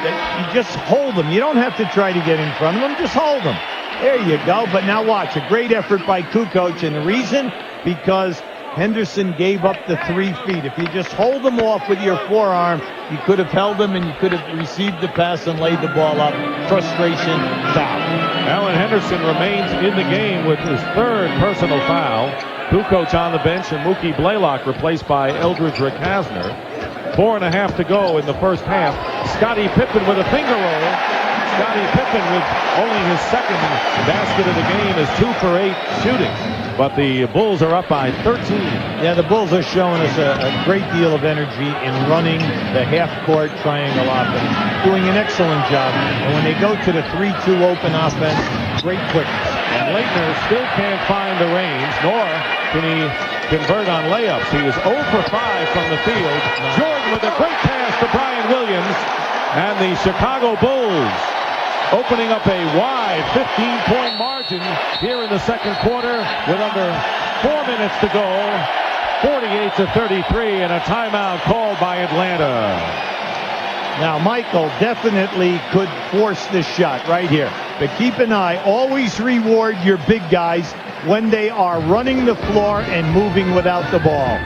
You just hold him. You don't have to try to get in front of him. Just hold him. There you go. But now watch, a great effort by Kukoc. And the reason? Because Henderson gave up the 3 feet. If you just hold him off with your forearm, you could have held him and you could have received the pass and laid the ball up. Frustration, foul. Alan Henderson remains in the game with his 3rd personal foul. Kukoc on the bench and Mookie Blaylock replaced by Eldridge Rickasner. 4.5 to go in the first half. Scottie Pippen with a finger roll. Scottie Pippen with only his 2nd basket of the game is 2 for 8 shooting. But the Bulls are up by 13. Yeah, the Bulls are showing us a great deal of energy in running the half-court triangle offense, doing an excellent job. And when they go to the 3-2 open offense, great quickness. And Leitner still can't find the range, nor can he convert on layups. He was 0 for 5 from the field. Jordan with a great pass to Brian Williams. And the Chicago Bulls opening up a wide 15-point margin here in the second quarter with under 4 minutes to go. 48-33 and a timeout called by Atlanta. Now, Michael definitely could force this shot right here. But keep an eye. Always reward your big guys when they are running the floor and moving without the ball.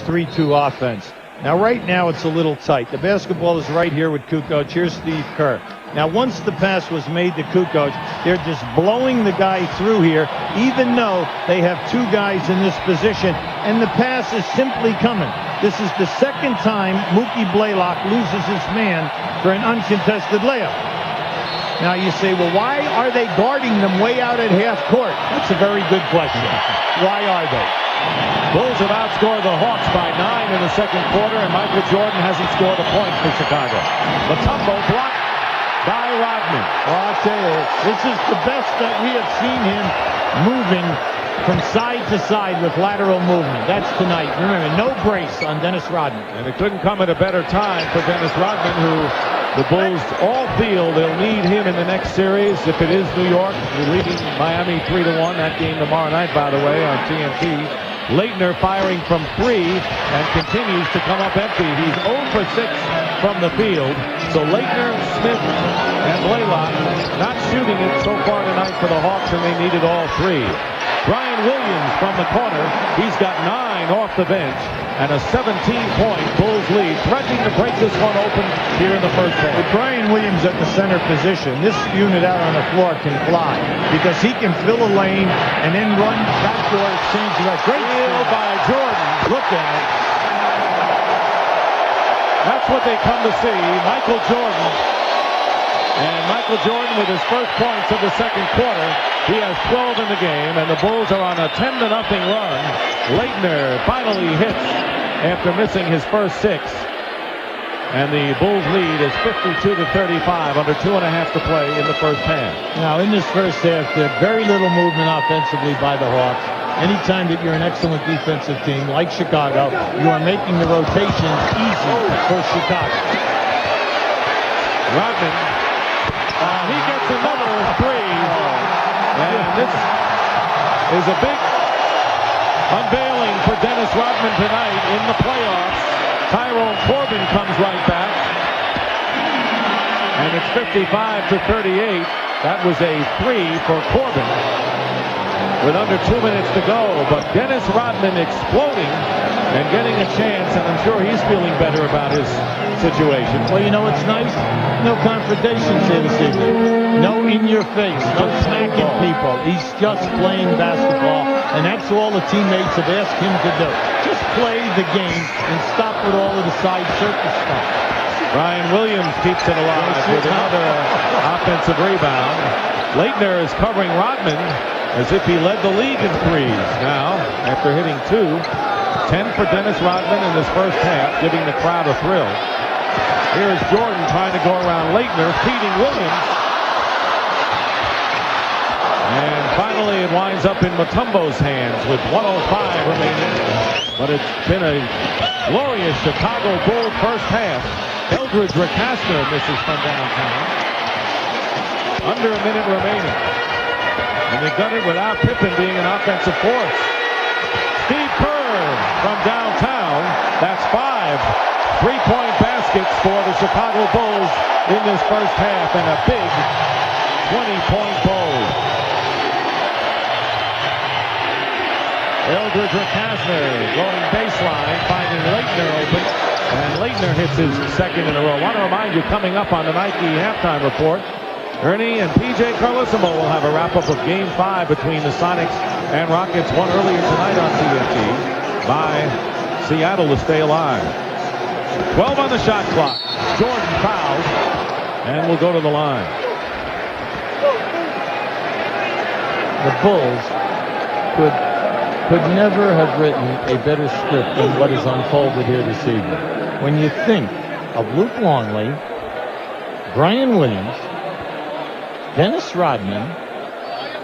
3-2 offense. Now, right now, it's a little tight. The basketball is right here with Kukoc. Here's Steve Kerr. Now, once the pass was made to Kukoc, they're just blowing the guy through here, even though they have 2 guys in this position, and the pass is simply coming. This is the 2nd time Mookie Blaylock loses his man for an uncontested layup. Now, you say, well, why are they guarding them way out at half court? That's a very good question. Why are they? Bulls have outscored the Hawks by 9 in the second quarter, and Michael Jordan hasn't scored a point for Chicago. Mutombo blocked by Rodman. Well, I'll tell you, this is the best that we have seen him moving from side to side with lateral movement. That's tonight. Remember, no brace on Dennis Rodman. And it couldn't come at a better time for Dennis Rodman, who the Bulls all feel they'll need him in the next series. If it is New York, we're leading Miami 3-1. That game tomorrow night, by the way, on TNT. Leitner firing from 3 and continues to come up empty. He's 0 for 6 from the field. So Leitner, Smith, and Blaylock not shooting it so far tonight for the Hawks, and they needed all 3. Brian Williams from the corner. He's got 9 off the bench and a 17-point Bulls lead, threatening to break this one open here in the first half. With Brian Williams at the center position, this unit out on the floor can fly because he can fill a lane and then run backdoor exchange. Great steal by Jordan. Look at it. That's what they come to see, Michael Jordan. And Michael Jordan with his first points of the second quarter. He has 12 in the game, and the Bulls are on a 10-0 run. Leitner finally hits after missing his first 6. And the Bulls lead is 52-35, under 2.5 to play in the first half. Now, in this first half, there's very little movement offensively by the Hawks. Anytime that you're an excellent defensive team like Chicago, you are making the rotations easy for Chicago. Rodman, he gets another 3. And this is a big unveiling for Dennis Rodman tonight in the playoffs. Tyrone Corbin comes right back. And it's 55-38. That was a 3 for Corbin with under 2 minutes to go. But Dennis Rodman exploding and getting a chance, and I'm sure he's feeling better about his situation. Well, you know what's nice? No confrontations here this evening. No in your face. No smacking people. He's just playing basketball, and that's all the teammates have asked him to do. Just play the game and stop with all of the side circus stuff. Brian Williams keeps it alive with another offensive rebound. Leitner is covering Rodman as if he led the league in threes now after hitting 2. 10 for Dennis Rodman in this first half, giving the crowd a thrill. Here's Jordan trying to go around Leitner, feeding Williams. And Finally, it winds up in Mutombo's hands with 1:05 remaining. But it's been a glorious Chicago Bulls first half. Eldridge Recasner misses from downtown. Under a minute remaining. And they've done it without Pippen being an offensive force. Steve Kerr from downtown. That's 5 3-point baskets for the Chicago Bulls in this first half, and a big 20-point bowl. Eldridge Recasner going baseline, finding Leitner open, and Leitner hits his second in a row. I want to remind you, coming up on the Nike halftime report, Ernie and PJ Carlissimo will have a wrap-up of Game 5 between the Sonics and Rockets, one earlier tonight on TNT by Seattle to stay alive. 12 on the shot clock. Jordan fouled and will go to the line. The Bulls could never have written a better script than what has unfolded here this evening. When you think of Luke Longley, Brian Williams, Dennis Rodman,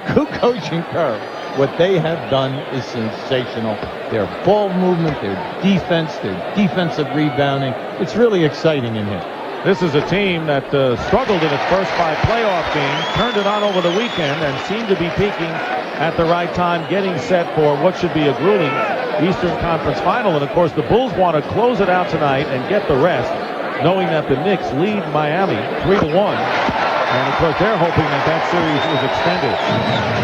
Kukoc and Kerr, what they have done is sensational. Their ball movement, their defense, their defensive rebounding. It's really exciting in here. This is a team that struggled in its first 5 playoff games, turned it on over the weekend, and seemed to be peaking at the right time, getting set for what should be a grueling Eastern Conference final. And of course, the Bulls want to close it out tonight and get the rest, knowing that the Knicks lead Miami 3-1. And of course, they're hoping that that series is extended.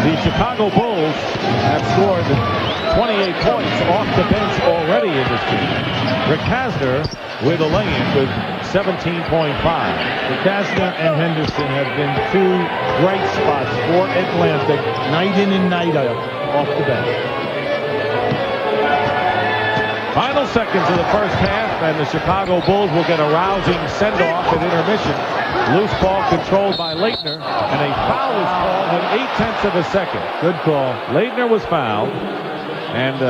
The Chicago Bulls have scored 28 points off the bench already in this game. Recasner with a lay-in with 17.5. Recasner and Henderson have been 2 bright spots for Atlantic, night in and night out, off the bench. Final seconds of the first half, and the Chicago Bulls will get a rousing send-off at intermission. Loose ball controlled by Leitner, and a foul is called with 0.8 of a second. Good call. Leitner was fouled, and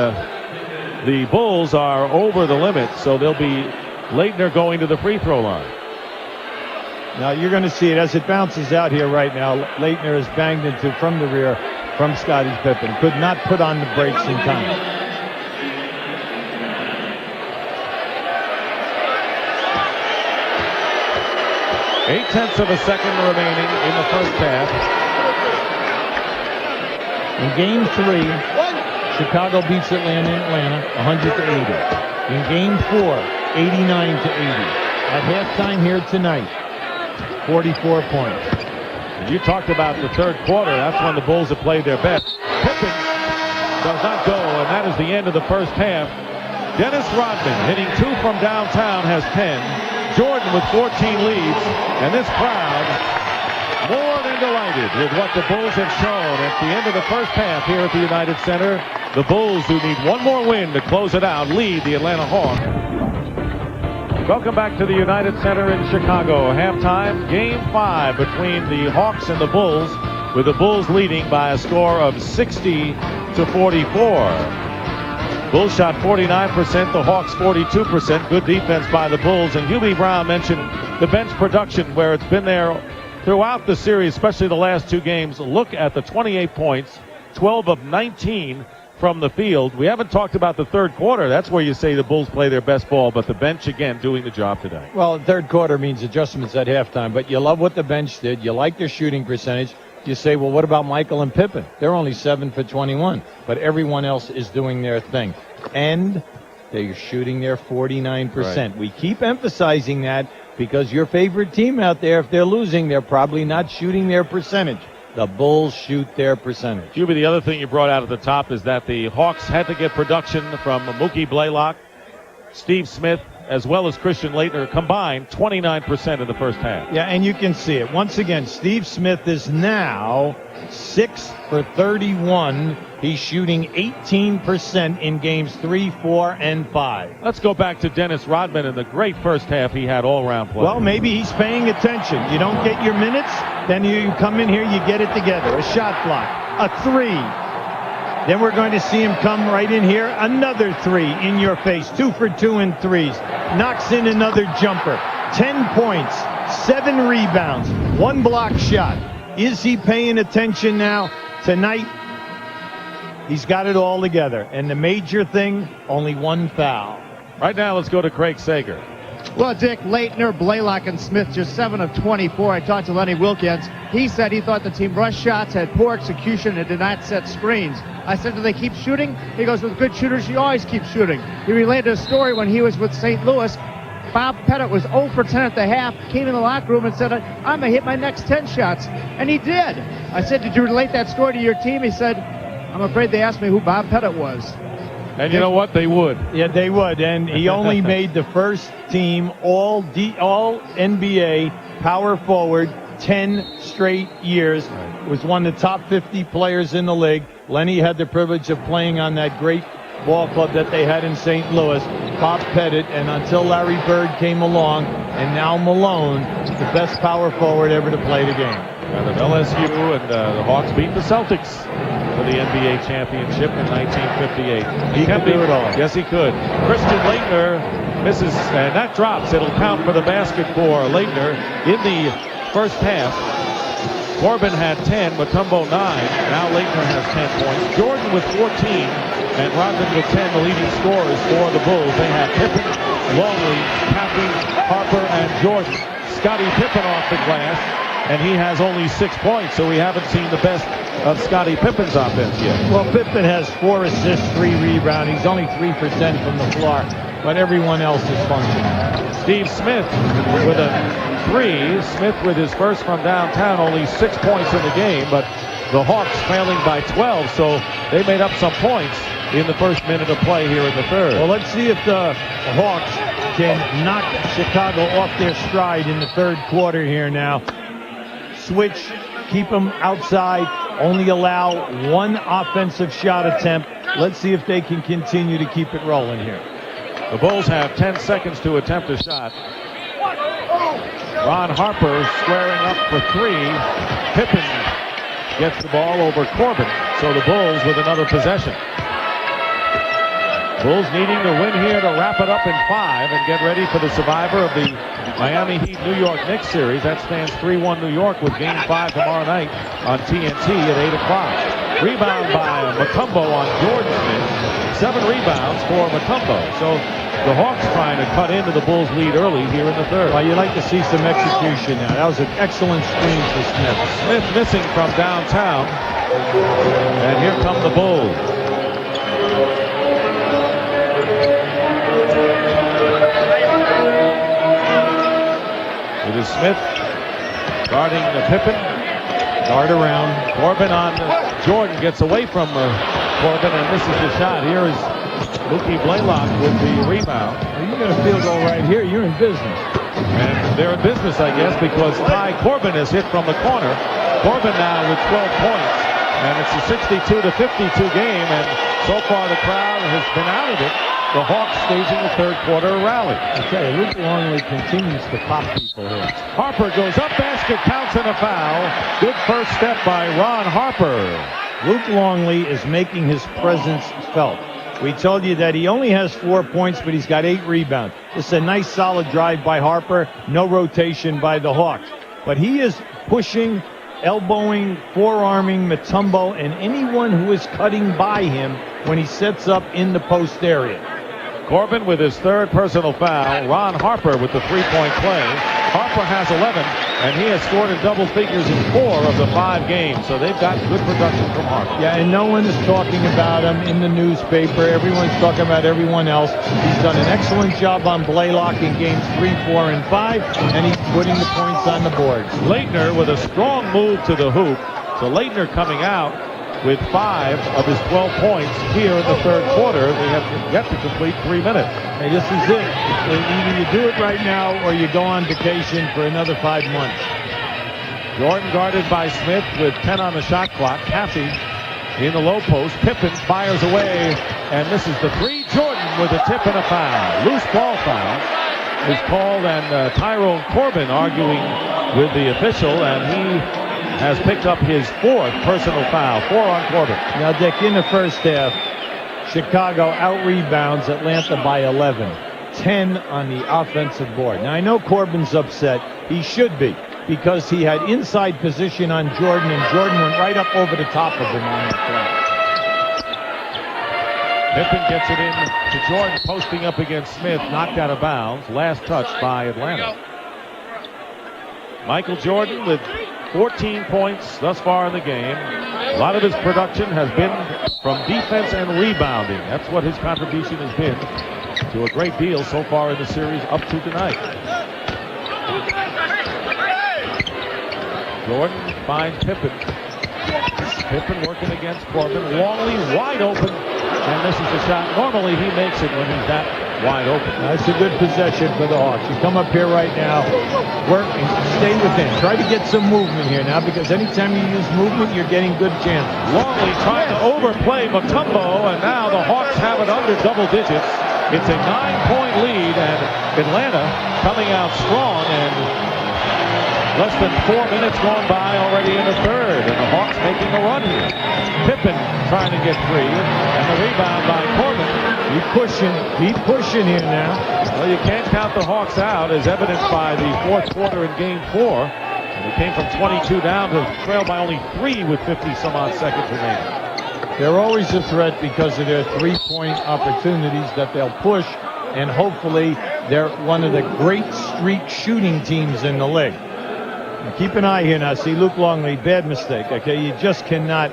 the Bulls are over the limit, so they'll be Leitner going to the free throw line. Now you're going to see it as it bounces out here right now. Leitner is banged into from the rear from Scottie Pippen. Could not put on the brakes in time. 0.8 of a second remaining in the first half. In Game 3, Chicago beats Atlanta in Atlanta 100-80. In Game 4, 89-80. At halftime here tonight, 44 points. And you talked about the third quarter. That's when the Bulls have played their best. Pippen does not go, and that is the end of the first half. Dennis Rodman hitting 2 from downtown has 10. Jordan with 14 leads, and this crowd more than delighted with what the Bulls have shown at the end of the first half here at the United Center. The Bulls, who need one more win to close it out, lead the Atlanta Hawks. Welcome back to the United Center in Chicago. Halftime, Game 5 between the Hawks and the Bulls, with the Bulls leading by a score of 60-44. Bulls shot 49%, the Hawks 42%. Good defense by the Bulls. And Hubie Brown mentioned the bench production, where it's been there throughout the series, especially the last 2 games. Look at the 28 points, 12 of 19 from the field. We haven't talked about the third quarter. That's where you say the Bulls play their best ball, but the bench, again, doing the job today. Well, the third quarter means adjustments at halftime, but you love what the bench did. You like their shooting percentage. You say, well, what about Michael and Pippen? They're only 7 for 21, but everyone else is doing their thing. And they're shooting their 49%. Right. We keep emphasizing that because your favorite team out there, if they're losing, they're probably not shooting their percentage. The Bulls shoot their percentage. Hubie, the other thing you brought out at the top is that the Hawks had to get production from Mookie Blaylock, Steve Smith, as well as Christian Leitner, combined 29% in the first half. Yeah, and you can see it. Once again, Steve Smith is now 6 for 31. He's shooting 18% in games 3, 4, and 5. Let's go back to Dennis Rodman and the great first half he had all-around play. Well, maybe he's paying attention. You don't get your minutes, then you come in here, you get it together. A shot block, a 3. Then we're going to see him come right in here. Another 3 in your face. 2 for 2 in threes. Knocks in another jumper. 10 points, 7 rebounds, 1 block shot. Is he paying attention now? Tonight, he's got it all together. And the major thing, only one foul. Right now, let's go to Craig Sager. Well, Dick, Leitner, Blaylock, and Smith just 7 of 24. I talked to Lenny Wilkins. He said he thought the team rushed shots, had poor execution, and did not set screens. I said, do they keep shooting? He goes, with good shooters, you always keep shooting. He related a story when he was with St. Louis. Bob Pettit was 0 for 10 at the half, came in the locker room and said, I'm going to hit my next 10 shots. And he did. I said, did you relate that story to your team? He said, I'm afraid they asked me who Bob Pettit was. And you know what? They would. Yeah, they would. And he only made the first team all NBA power forward 10 straight years. Was one of the top 50 players in the league. Lenny had the privilege of playing on that great ball club that they had in St. Louis. Bob Pettit, and until Larry Bird came along, and now Malone, the best power forward ever to play the game. And the LSU and the Hawks beat the Celtics for the NBA championship in 1958. He can do it all. Yes, he could. Christian Leitner misses, and that drops. It'll count for the basket for Leitner in the first half. Corbin had 10, Mutombo 9. Now Leitner has 10 points. Jordan with 14, and Rodman with 10, the leading scorers for the Bulls. They have Pippen, Longley, Caffey, Harper, and Jordan. Scottie Pippen off the glass, and he has only 6 points, so we haven't seen the best of Scottie Pippen's offense yet. Well, Pippen has 4 assists, 3 rebounds. He's only 3% from the floor, but everyone else is functioning. Steve Smith with a 3. Smith with his first from downtown, only 6 points in the game, but the Hawks trailing by 12, so they made up some points in the first minute of play here in the third. Well, let's see if the Hawks can knock Chicago off their stride in the third quarter here now. Switch, keep them outside, only allow 1 offensive shot attempt. Let's see if they can continue to keep it rolling here. The Bulls have 10 seconds to attempt a shot. Ron Harper squaring up for 3. Pippen gets the ball over Corbin, so the Bulls with another possession. Bulls needing to win here to wrap it up in 5 and get ready for the survivor of the Miami Heat New York Knicks series. That stands 3-1 New York with Game 5 tomorrow night on TNT at 8 o'clock. Rebound by Mutombo on Jordan Smith. 7 rebounds for Mutombo. So the Hawks trying to cut into the Bulls' lead early here in the third. Well, you'd like to see some execution now. That was an excellent screen for Smith. Smith missing from downtown. And here come the Bulls. It is Smith guarding the Pippen. Guard around. Corbin on Jordan, gets away from Corbin and misses the shot. Here is Mookie Blaylock with the rebound. Well, you got a field goal right here. You're in business. And they're in business, I guess, because Ty Corbin is hit from the corner. Corbin now with 12 points. And it's a 62-52 game, and so far the crowd has been out of it. The Hawks staging the third quarter rally. Okay, Luke Longley continues to pop people here. Harper goes up, basket counts, and a foul. Good first step by Ron Harper. Luke Longley is making his presence felt. We told you that he only has 4 points, but he's got 8 rebounds. This is a nice solid drive by Harper. No rotation by the Hawks. But he is pushing, elbowing, forearming Mutombo and anyone who is cutting by him when he sets up in the post area. Corbin with his 3rd personal foul. Ron Harper with the 3-point play. Harper has 11, and he has scored in double figures in 4 of the 5 games. So they've got good production from Harper. Yeah, and no one is talking about him in the newspaper. Everyone's talking about everyone else. He's done an excellent job on Blaylock in games 3, 4, and 5, and he's putting the points on the board. Leitner with a strong move to the hoop. So Leitner coming out with 5 of his 12 points here in the third quarter. They have yet to complete 3 minutes. Hey, this is it. Either you do it right now or you go on vacation for another 5 months. Jordan guarded by Smith with 10 on the shot clock. Caffey in the low post. Pippen fires away and misses the 3. Jordan with a tip and a foul. Loose ball foul is called, and Tyrone Corbin arguing with the official, and he has picked up his 4th personal foul. 4 on Corbin. Now, Dick, in the first half, Chicago out-rebounds Atlanta by 11. 10 on the offensive board. Now, I know Corbin's upset. He should be. because he had inside position on Jordan, and Jordan went right up over the top of him on that play. Pippen gets it in to Jordan, posting up against Smith, knocked out of bounds. Last touch by Atlanta. Michael Jordan with 14 points thus far in the game. A lot of his production has been from defense and rebounding. That's what his contribution has been to a great deal so far in the series up to tonight. Jordan finds Pippen. Pippen working against Corbin. Longley wide open and misses the shot. Normally he makes it when he's that wide open. That's a good possession for the Hawks. You come up here right now, work and stay within. Try to get some movement here now, because anytime you use movement, you're getting good chances. Longley trying to overplay Mutombo, and now the Hawks have it under double digits. It's a 9-point lead, and Atlanta coming out strong, and less than 4 minutes gone by already in the third, and the Hawks making a run here. Pippen trying to get free, and the rebound by Corbin. Keep pushing here now. Well, you can't count the Hawks out, as evidenced by the fourth quarter in Game 4. And they came from 22 down to trail by only 3 with 50-some-odd seconds remaining. They're always a threat because of their three-point opportunities that they'll push, and hopefully they're one of the great streak shooting teams in the league. Now keep an eye here now. See Luke Longley, bad mistake. Okay, you just cannot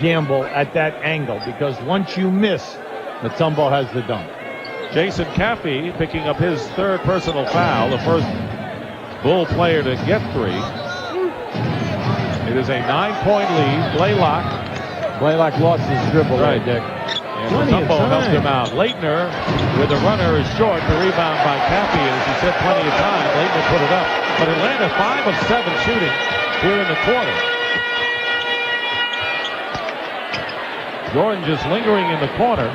gamble at that angle, because once you miss, Mutombo has the dunk. Jason Caffey picking up his third personal foul, the first Bull player to get 3. It is a 9-point lead. Blaylock lost his dribble right, Dick. And Mutombo helped him out. Leitner with the runner is short. The rebound by Caffey, as he said, plenty of time. Leitner put it up. But Atlanta 5 of 7 shooting here in the quarter. Jordan just lingering in the corner.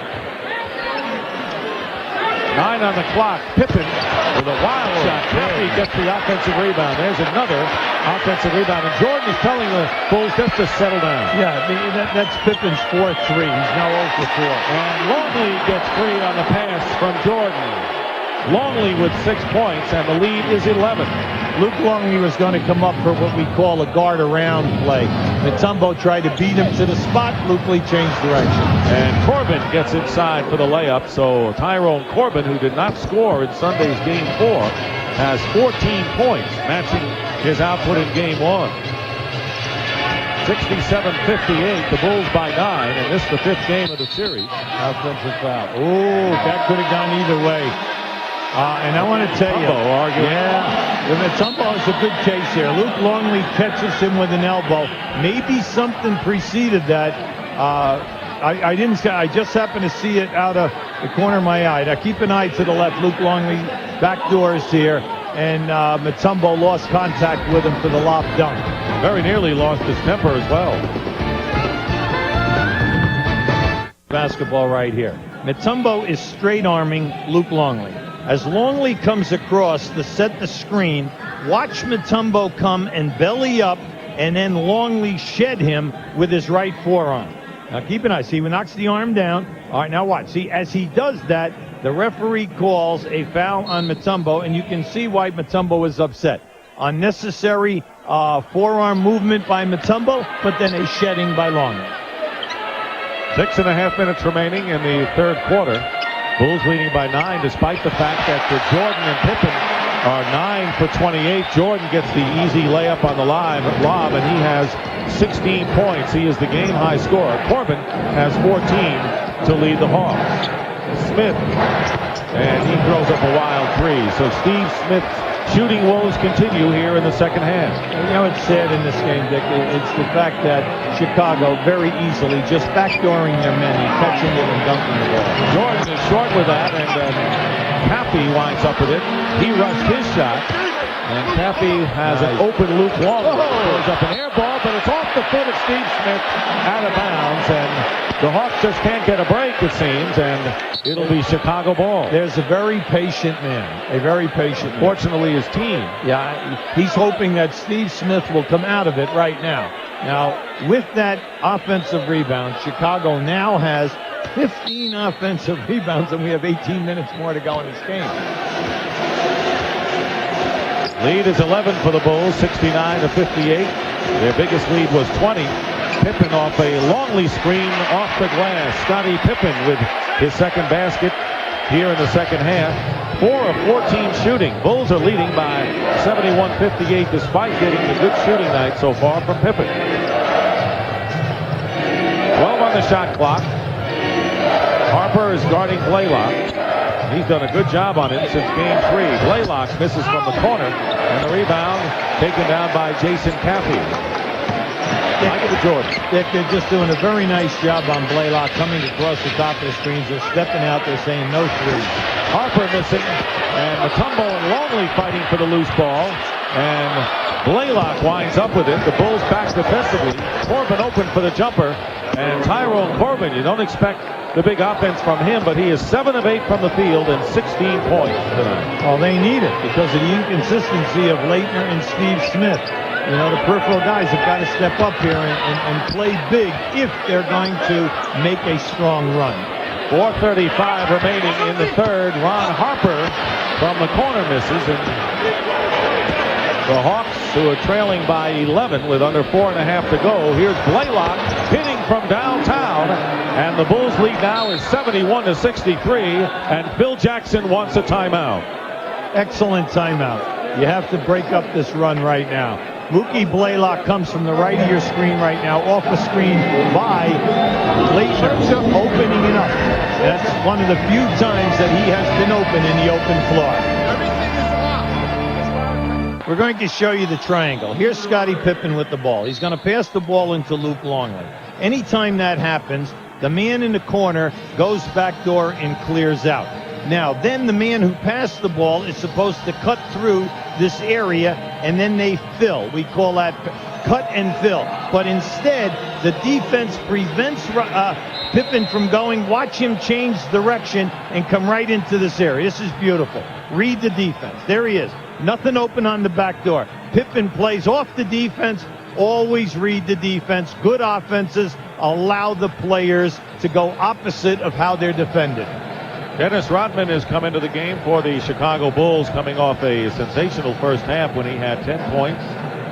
9 on the clock. Pippen with a wild shot. Caffey gets the offensive rebound. There's another offensive rebound. And Jordan is telling the Bulls just to settle down. Yeah, that's Pippen's 4th 3. He's now 0 for 4. And Longley gets free on the pass from Jordan. Longley with 6 points, and the lead is 11. Luke Longley was going to come up for what we call a guard around play. Mutombo tried to beat him to the spot. Luke Lee changed direction. And Corbin gets inside for the layup. So Tyrone Corbin, who did not score in Sunday's Game 4, has 14 points, matching his output in Game 1. 67-58, the Bulls by 9, and this is the 5th game of the series. Offensive foul. Oh, that could have gone either way. And I want to tell you, Mutombo is a good case here. Luke Longley catches him with an elbow. Maybe something preceded that. I didn't see. I just happened to see it out of the corner of my eye. Now keep an eye to the left. Luke Longley backdoors here, and Mutombo lost contact with him for the lob dunk. Very nearly lost his temper as well. Basketball right here. Mutombo is straight arming Luke Longley. As Longley comes across to set the screen, watch Mutombo come and belly up, and then Longley shed him with his right forearm. Now keep an eye. See, he knocks the arm down. All right, now watch. See, as he does that, the referee calls a foul on Mutombo, and you can see why Mutombo is upset. Unnecessary forearm movement by Mutombo, but then a shedding by Longley. 6.5 minutes remaining in the third quarter. Bulls leading by 9, despite the fact that Jordan and Pippen are 9 for 28. Jordan gets the easy layup on the lob, and he has 16 points. He is the game-high scorer. Corbin has 14 to lead the Hawks. Smith, and he throws up a wild 3. So Steve Smith's shooting woes continue here in the second half. You know, it's sad in this game, Dick. It's the fact that Chicago very easily just backdooring their men and catching it and dunking the ball. Jordan is short with that, and Caffey winds up with it. He rushed his shot, and Caffey has an open Luke Longley. Throws up an air ball, but it's off the foot of Steve Smith, out of bounds, and the Hawks just can't get a break, it seems, and it'll be Chicago ball. There's a very patient man, Fortunately, his team. Yeah, he's hoping that Steve Smith will come out of it right now. Now, with that offensive rebound, Chicago now has 15 offensive rebounds, and we have 18 minutes more to go in this game. Lead is 11 for the Bulls, 69-58. Their biggest lead was 20. Pippen off a Longley screen off the glass. Scottie Pippen with his second basket here in the second half. 4 of 14 shooting. Bulls are leading by 71-58 despite getting a good shooting night so far from Pippen. 12 on the shot clock. Harper is guarding Blaylock. He's done a good job on it since game 3. Blaylock misses from the corner, and the rebound taken down by Jason Caffey. Michael Jordan. Dick, they're just doing a very nice job on Blaylock coming across the top of the screens. They're stepping out. They're saying no threes. Harper missing, and Mutombo and Longley fighting for the loose ball. And Blaylock winds up with it. The Bulls back defensively. Corbin open for the jumper. And Tyrone Corbin, you don't expect the big offense from him, but he is 7 of 8 from the field and 16 points tonight. Well, they need it because of the inconsistency of Leitner and Steve Smith. You know, the peripheral guys have got to step up here and play big if they're going to make a strong run. 4:35 remaining in the third. Ron Harper from the corner misses, and the Hawks, who are trailing by 11 with under 4.5 to go. Here's Blaylock hitting from downtown, and the Bulls lead now is 71-63, and Phil Jackson wants a timeout. Excellent timeout. You have to break up this run right now. Mookie Blaylock comes from the right of your screen right now, off a screen by Leitner, opening it up. That's one of the few times that he has been open in the open floor. We're going to show you the triangle. Here's Scottie Pippen with the ball. He's going to pass the ball into Luke Longley. Anytime that happens, the man in the corner goes back door and clears out. Now, then the man who passed the ball is supposed to cut through this area, and then they fill. We call that cut and fill. But instead, the defense prevents Pippen from going. Watch him change direction and come right into this area. This is beautiful. Read the defense. There he is. Nothing open on the back door. Pippen plays off the defense. Always read the defense. Good offenses allow the players to go opposite of how they're defended. Dennis Rodman has come into the game for the Chicago Bulls, coming off a sensational first half when he had 10 points,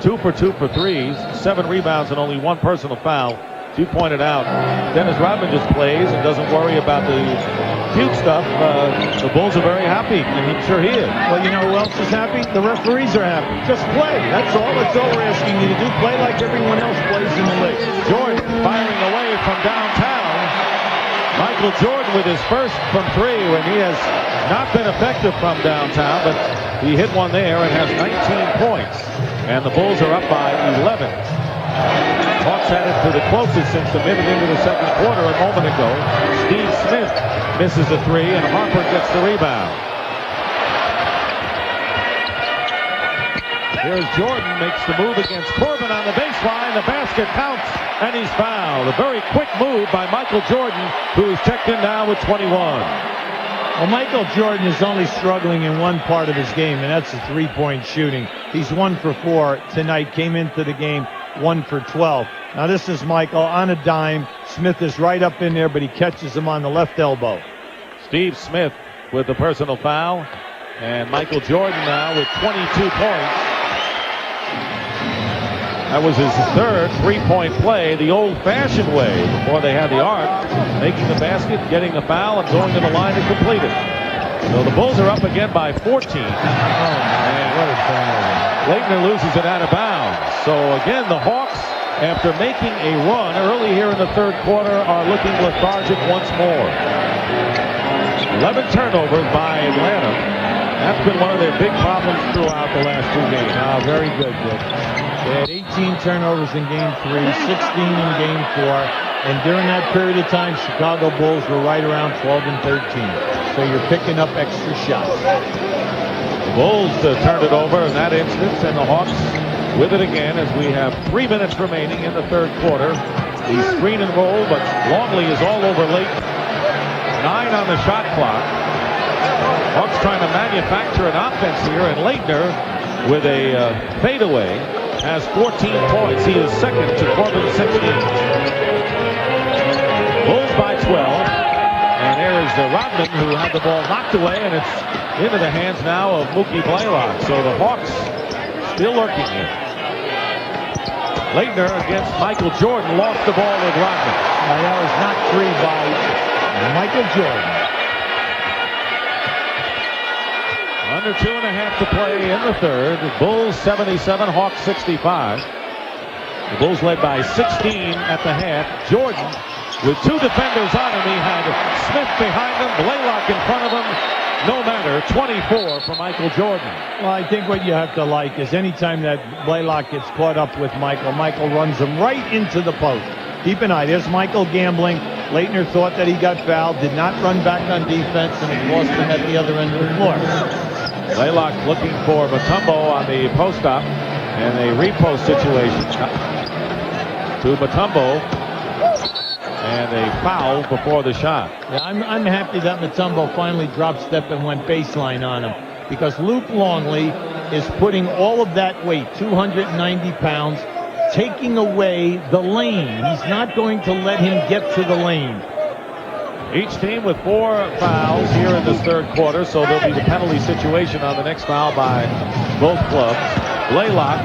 2 for 2 for threes, 7 rebounds, and only 1 personal foul. As you pointed out, Dennis Rodman just plays and doesn't worry about the cute stuff. The Bulls are very happy, and I'm sure he is. Well, you know who else is happy? The referees are happy. Just play. That's all we're asking you to do. Play like everyone else plays in the league. Jordan firing away from downtown. Michael Jordan with his first from 3 when he has not been effective from downtown, but he hit one there and has 19 points. And the Bulls are up by 11. Hawks had it to the closest since the minute into the second quarter a moment ago. Steve Smith misses a 3, and Harper gets the rebound. Here's Jordan, makes the move against Corbin on the baseline. The basket counts, and he's fouled. A very quick move by Michael Jordan, who is checked in now with 21. Well, Michael Jordan is only struggling in one part of his game, and that's the three-point shooting. He's 1 for 4 tonight, came into the game 1 for 12. Now this is Michael on a dime. Smith is right up in there, but he catches him on the left elbow. Steve Smith with the personal foul, and Michael Jordan now with 22 points. That was his third three-point play, the old-fashioned way, before they had the art, making the basket, getting the foul, and going to the line to complete it. So the Bulls are up again by 14. And what a turnover. Leitner loses it out of bounds. So again, the Hawks, after making a run early here in the third quarter, are looking lethargic once more. 11 turnovers by Atlanta. That's been one of their big problems throughout the last 2 games. Very good, Dick. They had 18 turnovers in Game 3, 16 in Game 4, and during that period of time, Chicago Bulls were right around 12 and 13. So you're picking up extra shots. The Bulls turned it over in that instance, and the Hawks with it again as we have 3 minutes remaining in the third quarter. The screen and roll, but Longley is all over Leighton. 9 on the shot clock. Hawks trying to manufacture an offense here, and Leitner with a fadeaway has 14 points. He is second to Corbin's 16. Bulls by 12. And there is Rodman, who had the ball knocked away, and it's into the hands now of Mookie Blaylock. So the Hawks still lurking here. Leitner against Michael Jordan, lost the ball with Rodman. That was not free by Michael Jordan. Under 2.5 to play in the third. Bulls 77, Hawks 65. The Bulls led by 16 at the half. Jordan with two defenders on him. He had Smith behind him, Blaylock in front of him. No matter, 24 for Michael Jordan. Well, I think what you have to like is anytime that Blaylock gets caught up with Michael runs him right into the post. Keep an eye. There's Michael gambling. Leitner thought that he got fouled, did not run back on defense, and it lost him at the other end of the floor. Blaylock looking for Mutombo on the post-up, and a repost situation to Mutombo, and a foul before the shot. Yeah, I'm happy that Mutombo finally dropped step and went baseline on him, because Luke Longley is putting all of that weight, 290 pounds, taking away the lane. He's not going to let him get to the lane. Each team with 4 fouls here in this third quarter, so there'll be the penalty situation on the next foul by both clubs. Blaylock.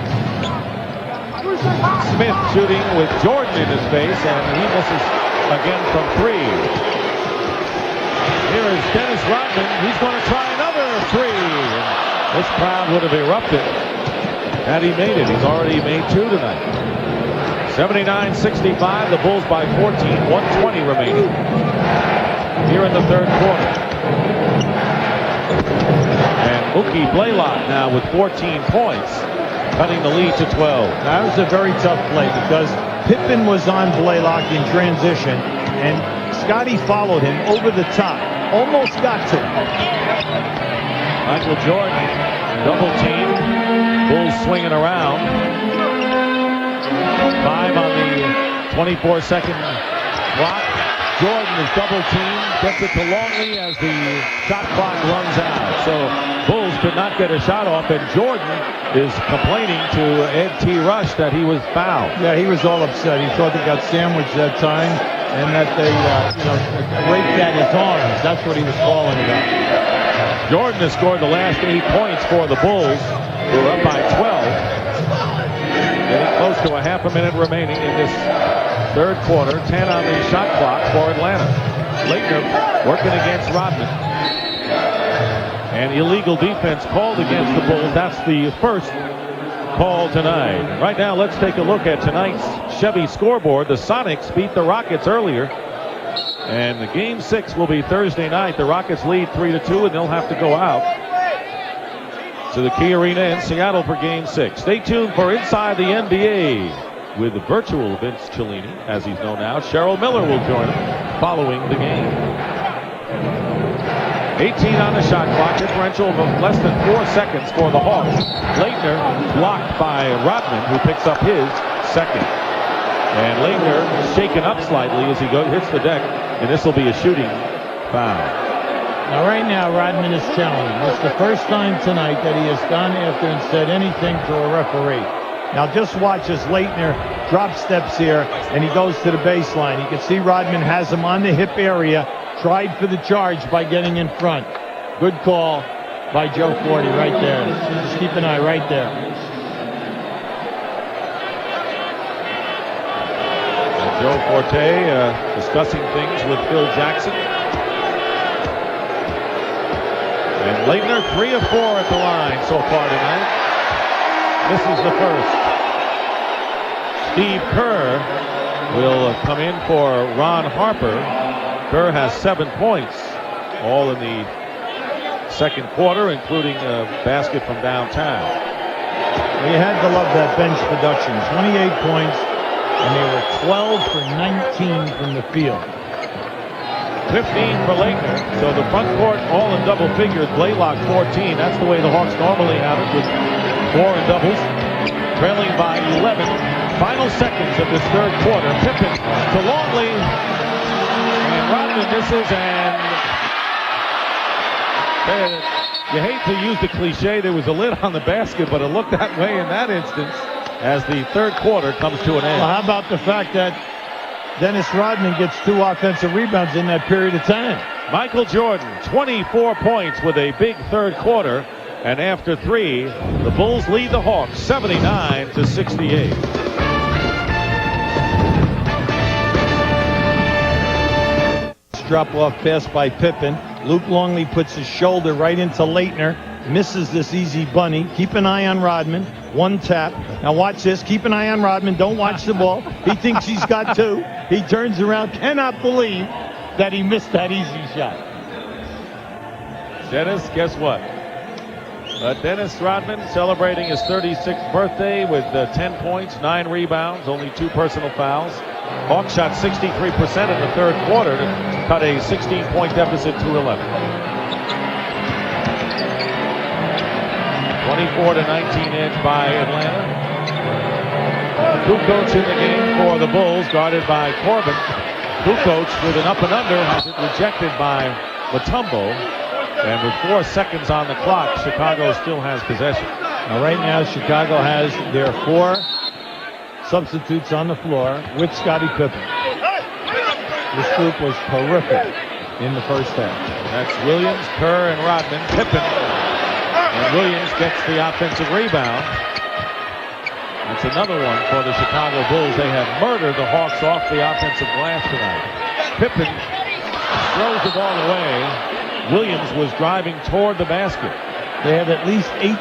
Smith shooting with Jordan in his face, and he misses again from 3. Here is Dennis Rodman. He's going to try another 3. This crowd would have erupted had he made it. He's already made 2 tonight. 79-65, the Bulls by 14, 120 remaining here in the third quarter. And Mookie Blaylock now with 14 points, cutting the lead to 12. That was a very tough play because Pippen was on Blaylock in transition, and Scotty followed him over the top. Almost got to him. Michael Jordan, double team. Bulls swinging around. 5 on the 24-second clock. Jordan is double teamed, gets it to Longley as the shot clock runs out. So Bulls could not get a shot off, and Jordan is complaining to Ed T. Rush that he was fouled. Yeah, he was all upset. He thought they got sandwiched that time, and that they, raped at his arms. That's what he was calling about. Jordan has scored the last 8 points for the Bulls, who are up by 12. Getting close to a half a minute remaining in this third quarter. 10 on the shot clock for Atlanta. Leitner working against Rodman. And illegal defense called against the Bulls. That's the first call tonight. Right now, let's take a look at tonight's Chevy scoreboard. The Sonics beat the Rockets earlier. And the game 6 will be Thursday night. The Rockets lead 3-2, and they'll have to go out to the Key Arena in Seattle for game 6. Stay tuned for Inside the NBA with virtual Vince Cellini, as he's known now. Cheryl Miller will join him following the game. 18 on the shot clock, differential of less than 4 seconds for the Hawks. Leitner blocked by Rodman, who picks up his second. And Leitner shaken up slightly as he hits the deck, and this will be a shooting foul. Now, right now, Rodman is telling him it's the first time tonight that he has gone after and said anything to a referee. Now just watch as Leitner drop steps here, and he goes to the baseline. You can see Rodman has him on the hip area, tried for the charge by getting in front. Good call by Joe Forte right there. Just keep an eye right there. And Joe Forte discussing things with Phil Jackson. And Leitner 3 of 4 at the line so far tonight. This is the first. Steve Kerr will come in for Ron Harper. Kerr has 7 points, all in the second quarter, including a basket from downtown. Well, you had to love that bench production. 28 points, and they were 12 for 19 from the field. 15 for Leitner. So the front court all in double figures. Blaylock 14. That's the way the Hawks normally have it, with 4 in doubles. Trailing by 11. Final seconds of this third quarter. Pippen to Longley. And Rodman misses, and you hate to use the cliche, there was a lid on the basket, but it looked that way in that instance as the third quarter comes to an end. Well, how about the fact that Dennis Rodman gets 2 offensive rebounds in that period of time? Michael Jordan, 24 points with a big third quarter. And after 3, the Bulls lead the Hawks 79-68. Drop-off pass by Pippen. Luke Longley puts his shoulder right into Leitner. Misses this easy bunny. Keep an eye on Rodman. One tap. Now watch this. Keep an eye on Rodman. Don't watch the ball. He thinks he's got 2. He turns around. Cannot believe that he missed that easy shot. Dennis, guess what? Dennis Rodman celebrating his 36th birthday with 10 points, 9 rebounds, only 2 personal fouls. Hawks shot 63% in the third quarter to cut a 16-point deficit to 11. 24-19 edge by Atlanta. Kukoc in the game for the Bulls, guarded by Corbin. Kukoc with an up and under has it rejected by Mutombo. And with 4 seconds on the clock, Chicago still has possession. Now right now, Chicago has their 4 substitutes on the floor with Scottie Pippen. This group was terrific in the first half. That's Williams, Kerr, and Rodman. Pippen. And Williams gets the offensive rebound. That's another one for the Chicago Bulls. They have murdered the Hawks off the offensive glass tonight. Pippen throws the ball away. Williams was driving toward the basket. They have at least 18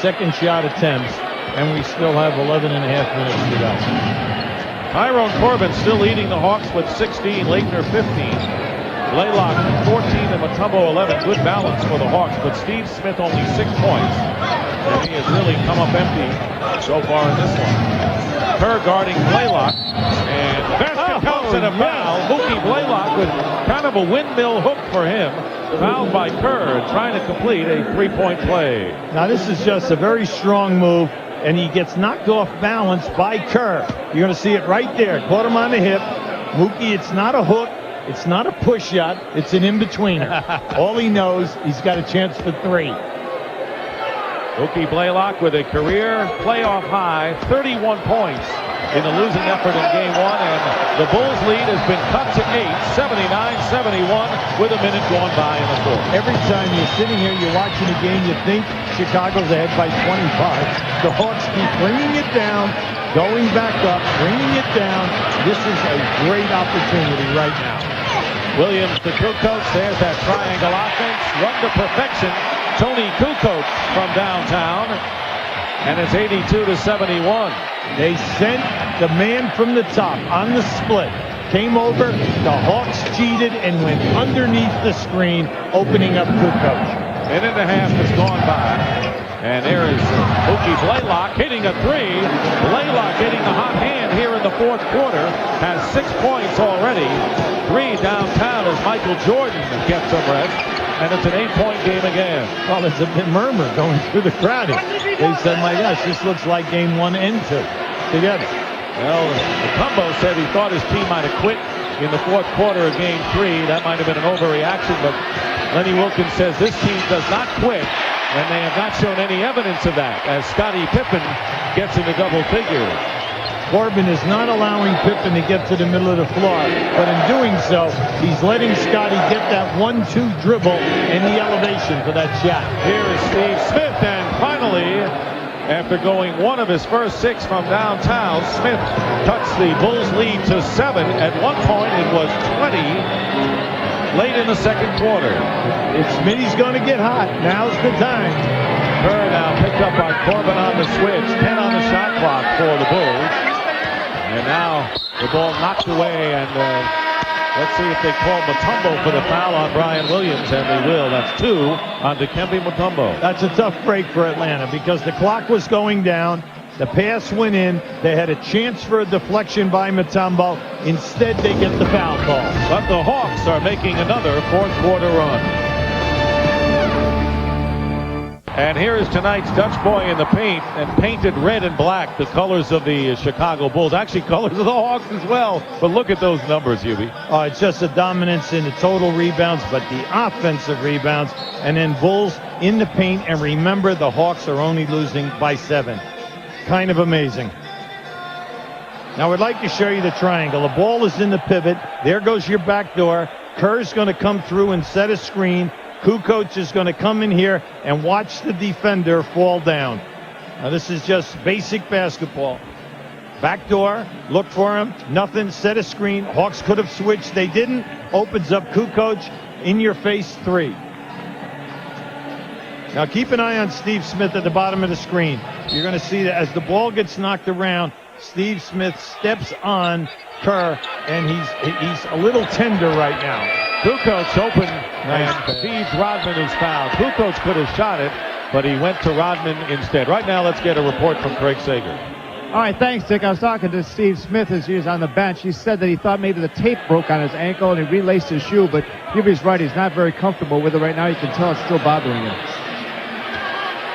second shot attempts, and we still have 11 and a half minutes to go. Tyrone Corbin still leading the Hawks with 16, Leitner 15. Blaylock 14 and Mutombo 11. Good balance for the Hawks, but Steve Smith only 6 points. And he has really come up empty so far in this one. Kerr guarding Blaylock, and the basket counts in a foul. Mookie Blaylock with kind of a windmill hook for him. Fouled by Kerr, trying to complete a 3-point play. Now this is just a very strong move, and he gets knocked off balance by Kerr. You're going to see it right there. Caught him on the hip. Mookie, it's not a hook. It's not a push shot. It's an in-betweener. All he knows, he's got a chance for 3. Mookie Blaylock with a career playoff high 31 points in the losing effort in Game 1, and the Bulls lead has been cut to 8, 79-71 with a minute gone by in the fourth. Every time you're sitting here, you're watching the game, you think Chicago's ahead by 25. The Hawks keep bringing it down, going back up, bringing it down. This is a great opportunity right now. Williams to Kukoc. There's that triangle offense. Run to perfection. Tony Kukoc from downtown. And it's 82-71. They sent the man from the top on the split. Came over. The Hawks cheated and went underneath the screen, opening up Kukoc. Minute and a half has gone by. And there is Mookie Blaylock hitting a 3. Blaylock getting the hot hand here in the fourth quarter. Has 6 points already. 3 downtown as Michael Jordan gets some rest. And it's an 8-point game again. Well, there's a bit murmur going through the crowd. They said, my gosh, this looks like game 1 and 2 together. Well, Mutombo said he thought his team might have quit in the fourth quarter of game 3. That might have been an overreaction, but Lenny Wilkins says this team does not quit. And they have not shown any evidence of that as Scottie Pippen gets into double figures. Corbin is not allowing Pippen to get to the middle of the floor, but in doing so, he's letting Scottie get that 1-2 dribble and the elevation for that shot. Here is Steve Smith, and finally, after going 1 of his first 6 from downtown, Smith cuts the Bulls lead to 7. At one point, it was 20. Late in the second quarter. If Smitty's going to get hot, now's the time. Kerr now picked up by Corbin on the switch. 10 on the shot clock for the Bulls. And now the ball knocked away, and let's see if they call Mutombo for the foul on Brian Williams, and they will. That's 2 on Dikembe Mutombo. That's a tough break for Atlanta because the clock was going down. The pass went in. They had a chance for a deflection by Mutombo. Instead, they get the foul call. But the Hawks are making another fourth quarter run. And here is tonight's Dutch boy in the paint, and painted red and black, the colors of the Chicago Bulls. Actually, colors of the Hawks as well. But look at those numbers, Hubie. Oh, it's just a dominance in the total rebounds, but the offensive rebounds. And then Bulls in the paint. And remember, the Hawks are only losing by 7. Kind of amazing. Now I'd like to show you the triangle. The ball is in the pivot. There goes your back door. Kerr's going to come through and set a screen. Kukoc is going to come in here and watch the defender fall down. Now, this is just basic basketball. Backdoor, look for him, nothing, set a screen. Hawks could have switched, they didn't. Opens up Kukoc, in your face three. Now keep an eye on Steve Smith at the bottom of the screen. You're going to see that as the ball gets knocked around, Steve Smith steps on Kerr, and he's a little tender right now. Kukoc open and feeds Rodman, who's fouled. Kukoc could have shot it, but he went to Rodman instead. Right now, let's get a report from Craig Sager. All right, thanks, Dick. I was talking to Steve Smith as he was on the bench. He said that he thought maybe the tape broke on his ankle and he relaced his shoe, but Gibby's right. He's not very comfortable with it right now. You can tell it's still bothering him.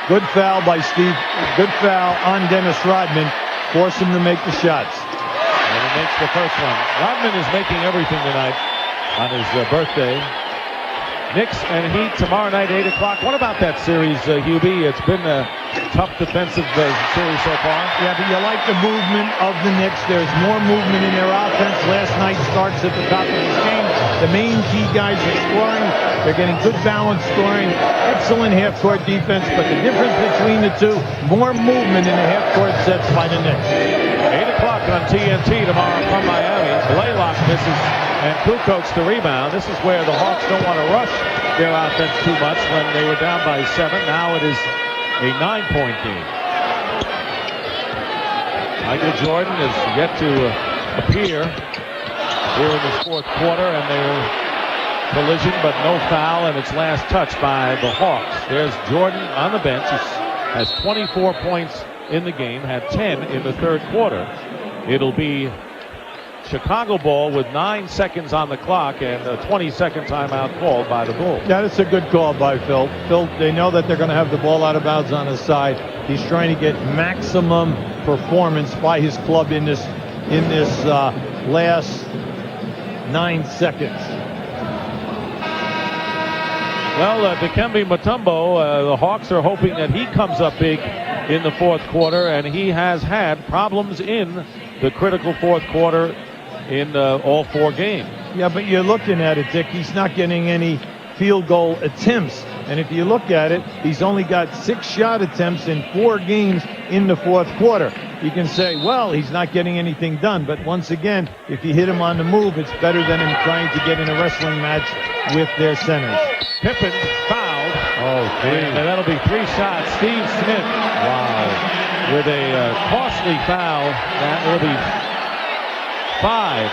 Good foul by Steve. Good foul on Dennis Rodman. Force him to make the shots. And he makes the first one. Rodman is making everything tonight on his birthday. Knicks and Heat tomorrow night, 8 o'clock. What about that series, Hubie? It's been a tough defensive series so far. Yeah, but you like the movement of the Knicks. There's more movement in their offense. Last night starts at the top of the game. The main key guys are scoring. They're getting good balance scoring. Excellent half-court defense, but the difference between the two, more movement in the half-court sets by the Knicks. 8 o'clock on TNT tomorrow from Miami. Blaylock misses and Kukoc the rebound. This is where the Hawks don't want to rush their offense too much when they were down by 7. Now it is a 9-point game. Michael Jordan is yet to appear here in this fourth quarter, and their collision, but no foul, and it's last touch by the Hawks. There's Jordan on the bench. He has 24 points in the game, had 10 in the third quarter. It'll be Chicago ball with 9 seconds on the clock and a 20-second timeout called by the Bulls. Yeah, that's a good call by Phil. Phil, they know that they're going to have the ball out of bounds on his side. He's trying to get maximum performance by his club in this last 9 seconds. Well, Dikembe Mutombo, the Hawks are hoping that he comes up big in the fourth quarter, and he has had problems in the critical fourth quarter in all 4 games. Yeah, but you're looking at it, Dick. He's not getting any field goal attempts. And if you look at it, he's only got 6 shot attempts in 4 games in the fourth quarter. You can say, well, he's not getting anything done. But once again, if you hit him on the move, it's better than him trying to get in a wrestling match with their centers. Pippen fouled. Oh, and that'll be 3 shots. Steve Smith. Wow. With a costly foul. That will be 5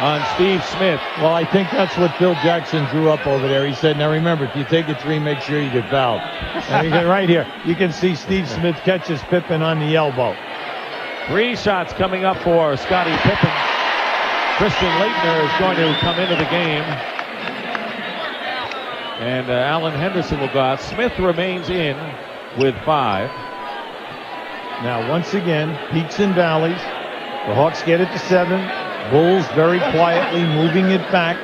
on Steve Smith. Well, I think that's what Phil Jackson drew up over there. He said, now remember, if you take a 3, make sure you get fouled. And right here, you can see Steve Smith catches Pippen on the elbow. 3 shots coming up for Scottie Pippen. Christian Laettner is going to come into the game. And Alan Henderson will go out. Smith remains in with 5. Now, once again, peaks and valleys. The Hawks get it to 7. Bulls very quietly moving it back.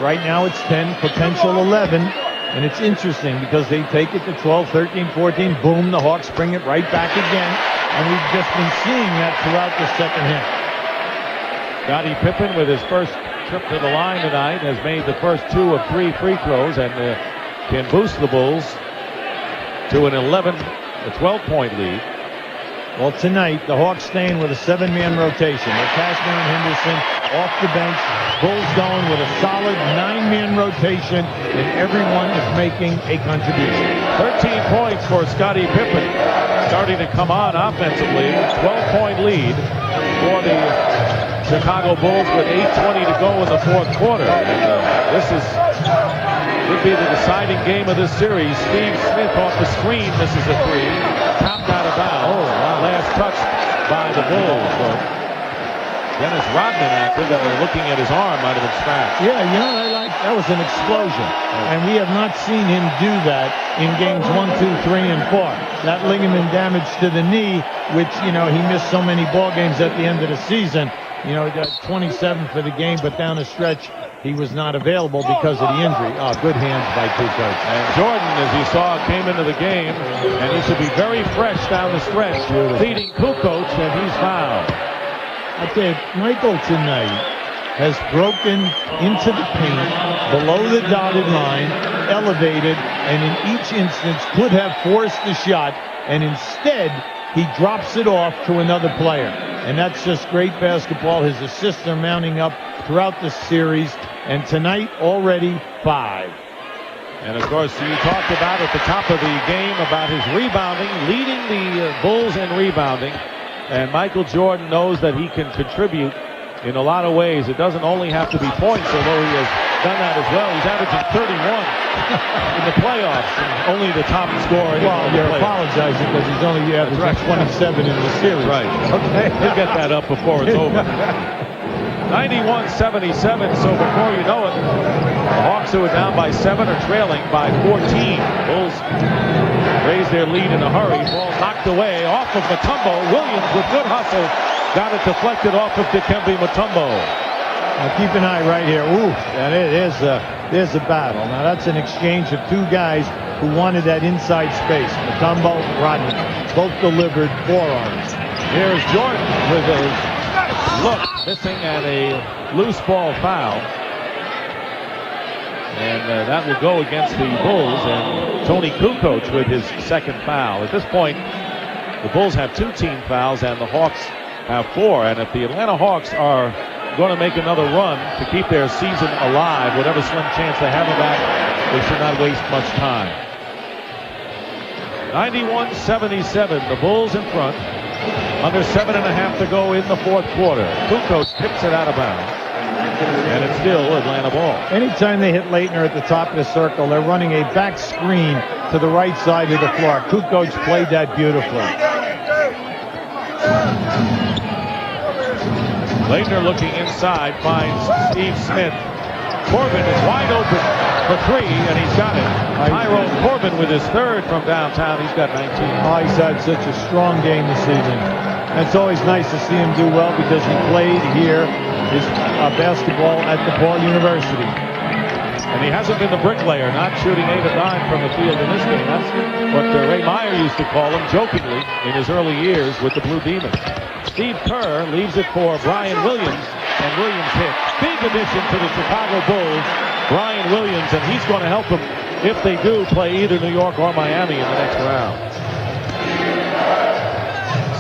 Right now it's 10, potential 11. And it's interesting because they take it to 12, 13, 14. Boom, the Hawks bring it right back again. And we've just been seeing that throughout the second half. Scottie Pippen with his first trip to the line tonight has made the first 2 of 3 free throws and can boost the Bulls to an 12-point lead. Well, tonight, the Hawks staying with a 7-man rotation. With Kastner and Henderson off the bench. Bulls going with a solid 9-man rotation, and everyone is making a contribution. 13 points for Scottie Pippen. Starting to come on offensively. 12-point lead for the Chicago Bulls with 8:20 to go in the fourth quarter. And this could be the deciding game of this series. Steve Smith off the screen misses a 3. Topped out of bounds. Oh, wow. Last touch by the Bulls. So Dennis Rodman acted. Looking at his arm, might have been scratched. Yeah, that was an explosion. And we have not seen him do that in games 1, 2, 3, and 4. That ligament damage to the knee, which, he missed so many ball games at the end of the season. He got 27 for the game, but down the stretch, he was not available because of the injury. Oh, good hands by Kukoc. And Jordan, as you saw, came into the game, and he should be very fresh down the stretch, leading Kukoc, and he's fouled. I tell you, Michael tonight has broken into the paint below the dotted line, elevated, and in each instance could have forced the shot, and instead he drops it off to another player. And that's just great basketball. His assists are mounting up throughout the series, and tonight already 5. And of course, you talked about at the top of the game about his rebounding, leading the Bulls in rebounding. And Michael Jordan knows that he can contribute in a lot of ways. It doesn't only have to be points, although he has done that as well. He's averaging 31 in the playoffs, and only the top scorer. Well, you're apologizing because he's only averaging 27 in the series. Right. Okay. He'll get that up before it's over. 91-77, so before you know it, the Hawks, who are down by 7, are trailing by 14. Bulls raise their lead in a hurry. Ball knocked away off of Mutombo. Williams with good hustle got it deflected off of Dikembe Mutombo. Now keep an eye right here. Ooh, and there's a battle. Now that's an exchange of two guys who wanted that inside space. Mutombo, Rodman, both delivered forearms. Here's Jordan with a look, missing, and a loose ball foul. And that will go against the Bulls, and Tony Kukoc with his second foul. At this point, the Bulls have 2 team fouls and the Hawks have 4. And if the Atlanta Hawks are going to make another run to keep their season alive, whatever slim chance they have of that, they should not waste much time. 91-77, the Bulls in front. Under 7.5 to go in the fourth quarter. Kukoc tips it out of bounds. And it's still Atlanta ball. Anytime they hit Leitner at the top of the circle, they're running a back screen to the right side of the floor. Kukoc played that beautifully. Leitner looking inside, finds Steve Smith. Corbin is wide open for 3, and he's got it. Tyrone Corbin with his third from downtown. He's got 19. Oh, he's had such a strong game this evening. It's always nice to see him do well because he played here his basketball at DePaul University. And he hasn't been the bricklayer, not shooting 8 of 9 from the field in this game. That's what Ray Meyer used to call him jokingly in his early years with the Blue Demons. Steve Kerr leaves it for Brian Williams, and Williams hit. Big addition to the Chicago Bulls, Brian Williams, and he's going to help them if they do play either New York or Miami in the next round.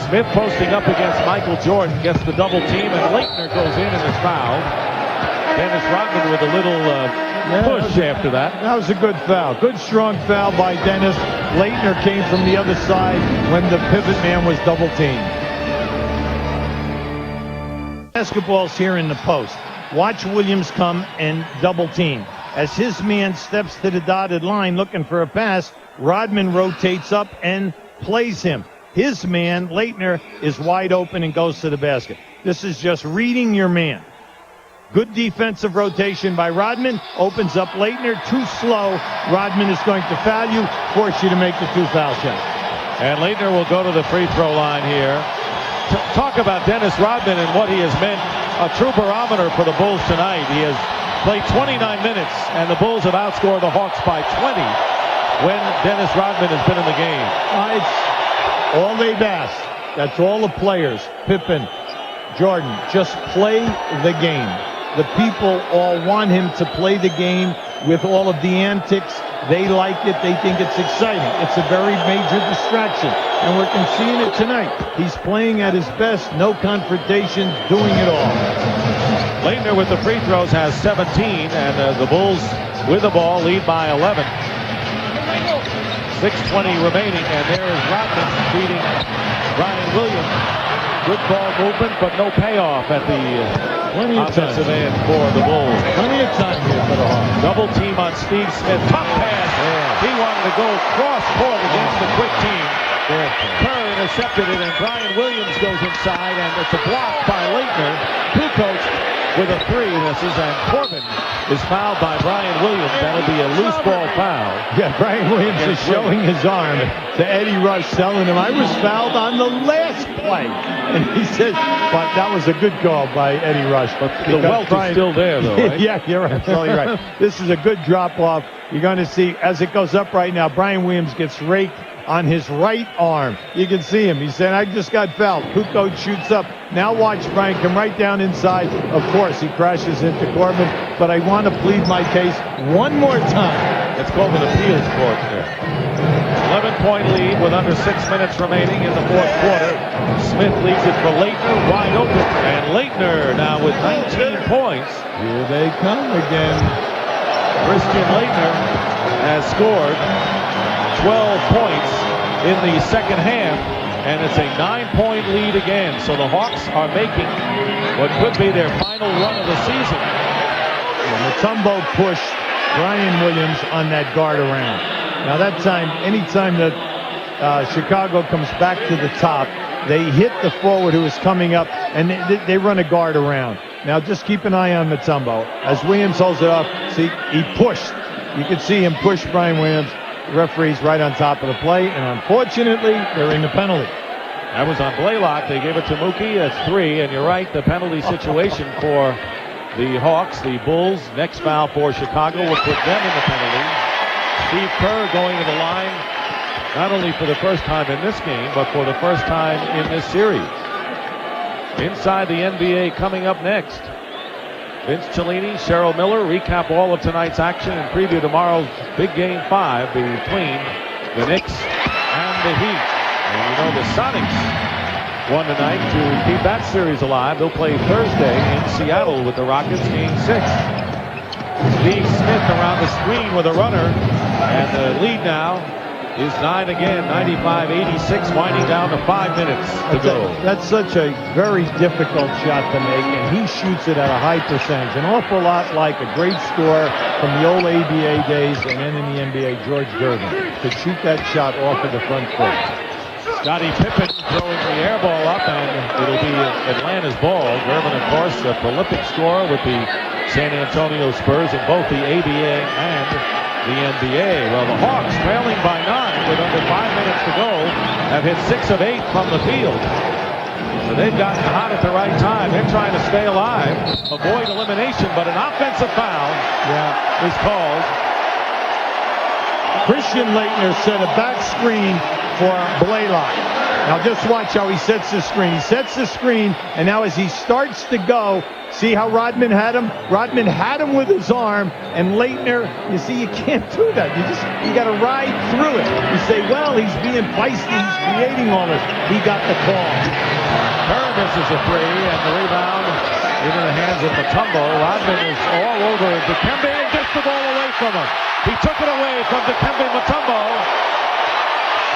Smith posting up against Michael Jordan, gets the double team, and Leitner goes in and is fouled. Dennis Rodman with a little push after that. That was a good foul. Good strong foul by Dennis. Leitner came from the other side when the pivot man was double teamed. Basketball's here in the post. Watch Williams come and double team. As his man steps to the dotted line looking for a pass, Rodman rotates up and plays him. His man, Leitner, is wide open and goes to the basket. This is just reading your man. Good defensive rotation by Rodman. Opens up Leitner. Too slow. Rodman is going to foul you, force you to make the 2 foul shot. And Leitner will go to the free throw line here. Talk about Dennis Rodman and what he has meant. A true barometer for the Bulls tonight. He has played 29 minutes, and the Bulls have outscored the Hawks by 20 when Dennis Rodman has been in the game. It's all they've asked. That's all the players. Pippen, Jordan, just play the game. The people all want him to play the game with all of the antics. They like it. They think it's exciting. It's a very major distraction. And we're seeing it tonight. He's playing at his best. No confrontation. Doing it all. Leitner with the free throws has 17. And the Bulls with the ball lead by 11. 6:20 remaining. And there is Rodman beating Brian Williams. Good ball movement, but no payoff at the offensive end for the Bulls. Plenty of time here for the Hawks. Double team on Steve Smith. Tough pass. Yeah. He wanted to go cross court against the quick team. Kerr intercepted it, and Brian Williams goes inside, and it's a block by Leitner. Kukoc with a 3 misses, and Corbin is fouled by Brian Williams. That'll be a loose ball foul. Yeah, Brian Williams is showing his arm to Eddie Rush, telling him, I was fouled on the last play. And he said, but that was a good call by Eddie Rush. But the welt is still there, though, right? Yeah, you're absolutely right. This is a good drop-off. You're going to see, as it goes up right now, Brian Williams gets raked on his right arm. You can see him. He said, I just got fouled. Kukoc shoots up. Now watch Brian come right down inside. Of course, he crashes into Corbin. But I want to plead my case one more time. Let's go over the Fields court there. 11-point lead with under 6 minutes remaining in the fourth quarter. Smith leads it for Leitner, wide open. And Leitner now with 19 points. Here they come again. Christian Leitner has scored 12 points in the second half. And it's a 9-point lead again. So the Hawks are making what could be their final run of the season. And Mutombo pushed Brian Williams on that guard around. Now that time, anytime that Chicago comes back to the top, they hit the forward who is coming up, and they run a guard around. Now just keep an eye on Mutombo. As Williams holds it up, see, he pushed. You can see him push Brian Williams. The referee's right on top of the play, and unfortunately, they're in the penalty. That was on Blaylock. They gave it to Mookie. That's 3, and you're right, the penalty situation for the Hawks, the Bulls. Next foul for Chicago will put them in the penalty. Steve Kerr going to the line, not only for the first time in this game, but for the first time in this series. Inside the NBA coming up next. Vince Cellini, Cheryl Miller recap all of tonight's action and preview tomorrow's big game 5 between the Knicks and the Heat. And you know the Sonics won tonight to keep that series alive. They'll play Thursday in Seattle with the Rockets, game 6. Steve Smith around the screen with a runner, and the lead now is 9 again, 95-86, winding down to 5 minutes to go. That's such a very difficult shot to make, and he shoots it at a high percentage. An awful lot like a great scorer from the old ABA days, and then in the NBA, George Gervin could shoot that shot off of the front foot. Scottie Pippen throwing the air ball up, and it'll be Atlanta's ball. Gervin, of course, a prolific scorer with the San Antonio Spurs in both the ABA and the NBA. Well, the Hawks, trailing by 9 with under 5 minutes to go, have hit 6 of 8 from the field. So they've gotten hot at the right time. They're trying to stay alive, avoid elimination, but an offensive foul is called. Christian Leitner set a back screen for Blaylock. Now just watch how he sets the screen. He sets the screen, and now as he starts to go, see how Rodman had him? Rodman had him with his arm, and Leitner, you see, you can't do that. You got to ride through it. You say, well, he's being feisty, he's creating all this. He got the call. Kerr misses a 3, and the rebound into the hands of Mutombo. Rodman is all over Dikembe and gets the ball away from him. He took it away from Dikembe Mutombo,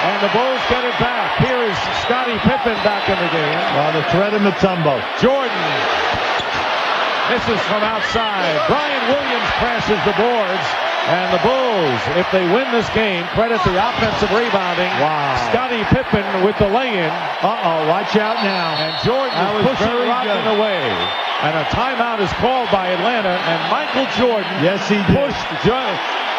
and the Bulls get it back. Here is Scottie Pippen back in the game. Well, the threat of Mutombo. Jordan misses from outside. Brian Williams crashes the boards. And the Bulls, if they win this game, credit the offensive rebounding. Wow. Scottie Pippen with the lay-in. Watch out now. And Jordan is pushing Rodman away. And a timeout is called by Atlanta. And Michael Jordan pushed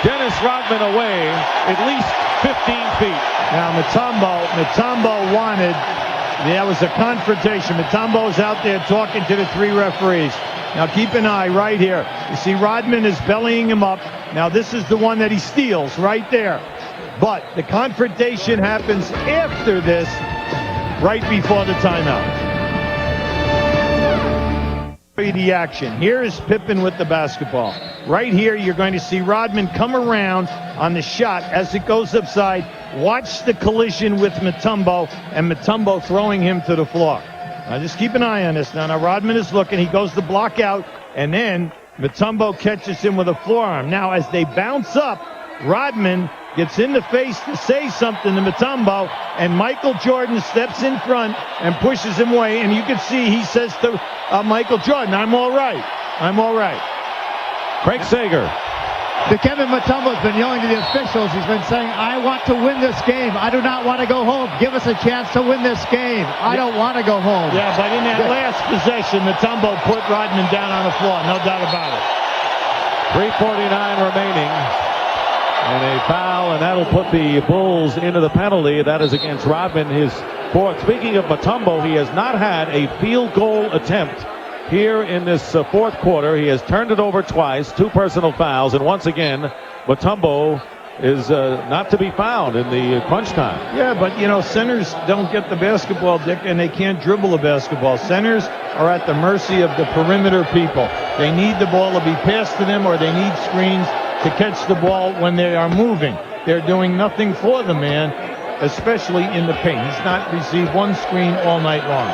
Dennis Rodman away at least 15 feet. Now Mutombo wanted, that was a confrontation. Mutombo's out there talking to the 3 referees. Now keep an eye right here. You see Rodman is bellying him up. Now this is the one that he steals right there. But the confrontation happens after this, right before the timeout. The action. Here is Pippen with the basketball. Right here you're going to see Rodman come around on the shot as it goes upside. Watch the collision with Mutombo, and Mutombo throwing him to the floor. Now just keep an eye on this. Now Rodman is looking. He goes to block out, and then Mutombo catches him with a forearm. Now as they bounce up, Rodman gets in the face to say something to Mutombo, and Michael Jordan steps in front and pushes him away. And you can see he says to Michael Jordan, I'm all right. I'm all right. Craig Sager. Dikembe Mutombo's been yelling to the officials. He's been saying, I want to win this game. I do not want to go home. Give us a chance to win this game. I don't want to go home. Yeah, but in that last possession, Mutombo put Rodman down on the floor. No doubt about it. 3:49 remaining. And a foul, and that'll put the Bulls into the penalty. That is against Rodman, his 4th. Speaking of Mutombo, he has not had a field goal attempt here in this 4th quarter. He has turned it over twice, 2 personal fouls, and once again, Mutombo is not to be found in the crunch time. Yeah, but centers don't get the basketball, Dick, and they can't dribble the basketball. Centers are at the mercy of the perimeter people. They need the ball to be passed to them, or they need screens to catch the ball when they are moving. They're doing nothing for the man, especially in the paint. He's not received one screen all night long.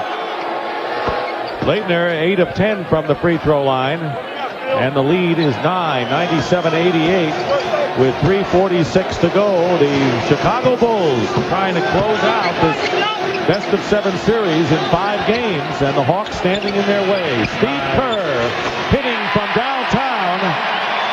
Leitner 8 of 10 from the free throw line. And the lead is 97-88 with 3:46 to go. The Chicago Bulls trying to close out this best-of-7 series in 5 games, and the Hawks standing in their way. Steve Kerr hitting from downtown,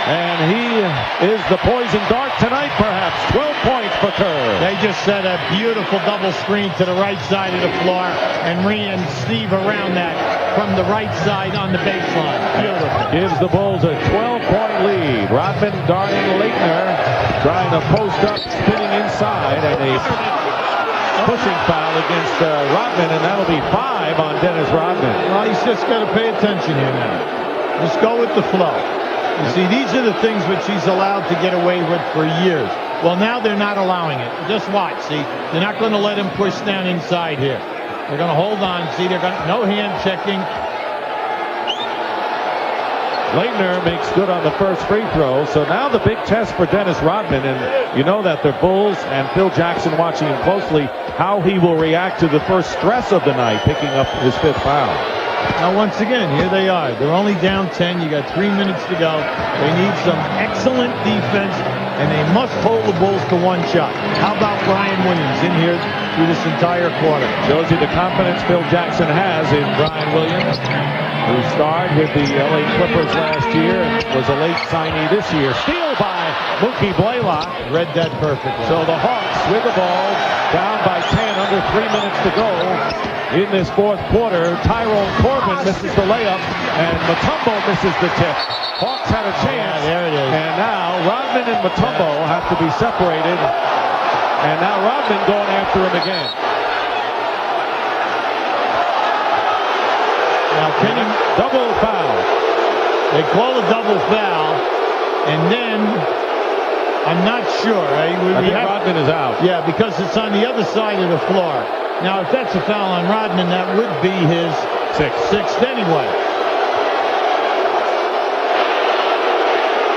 and he is the poison dart tonight, perhaps. 12 points for Kerr. They just set a beautiful double screen to the right side of the floor and ran Steve around that from the right side on the baseline. Beautiful. Gives the Bulls a 12-point lead. Rodman darting Leitner, trying to post up, spinning inside, and a pushing foul against Rodman, and that'll be 5 on Dennis Rodman. Well, he's just got to pay attention here now. Just go with the flow. You see, these are the things which he's allowed to get away with for years. Well, now they're not allowing it. Just watch, see. They're not going to let him push down inside here. They're going to hold on. See, they're going to, no hand checking. Leitner makes good on the first free throw. So now the big test for Dennis Rodman, and you know that the Bulls and Phil Jackson watching him closely, how he will react to the first stress of the night, picking up his 5th foul. Now, once again, here they are. They're only down 10. You got 3 minutes to go. They need some excellent defense, and they must hold the Bulls to 1 shot. How about Brian Williams in here through this entire quarter? Shows you the confidence Phil Jackson has in Brian Williams, who starred with the LA Clippers last year and was a late signee this year. Steal by Mookie Blaylock. Read that perfectly. So the Hawks with the ball, down by 10, under 3 minutes to go. In this 4th quarter, Tyrone Corbin misses the layup, and Mutombo misses the tip. Hawks had a chance, there it is. And now Rodman and Mutombo have to be separated, and now Rodman going after him again. Now Kenny, Double foul. they call a double foul, and then I'm not sure. I think Rodman is out. Yeah, because it's on the other side of the floor. Now, if that's a foul on Rodman, that would be his 6th anyway.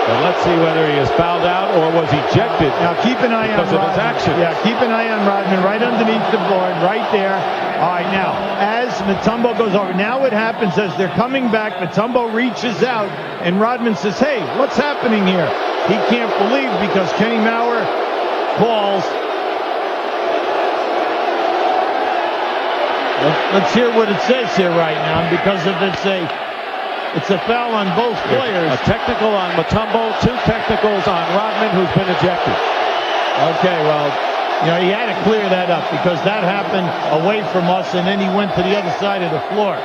But let's see whether he is fouled out or was ejected. Now, keep an eye on because of his action. Yeah, keep an eye on Rodman right underneath the board, right there. All right, now, as Mutombo goes over, now what happens as they're coming back, Mutombo reaches out, and Rodman says, hey, what's happening here? He can't believe because Kenny Maurer calls. Let's hear what it says here right now, because if it's a foul on both players. A technical on Mutombo, 2 technicals on Rodman, who's been ejected. Okay, well, you know, he had to clear that up because that happened away from us, and then he went to the other side of the floor.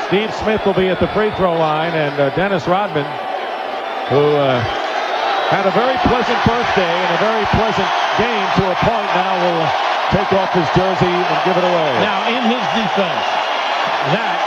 Steve Smith will be at the free throw line, and Dennis Rodman, who had a very pleasant birthday and a very pleasant game to a point, now will take off his jersey and give it away. Now, in his defense, that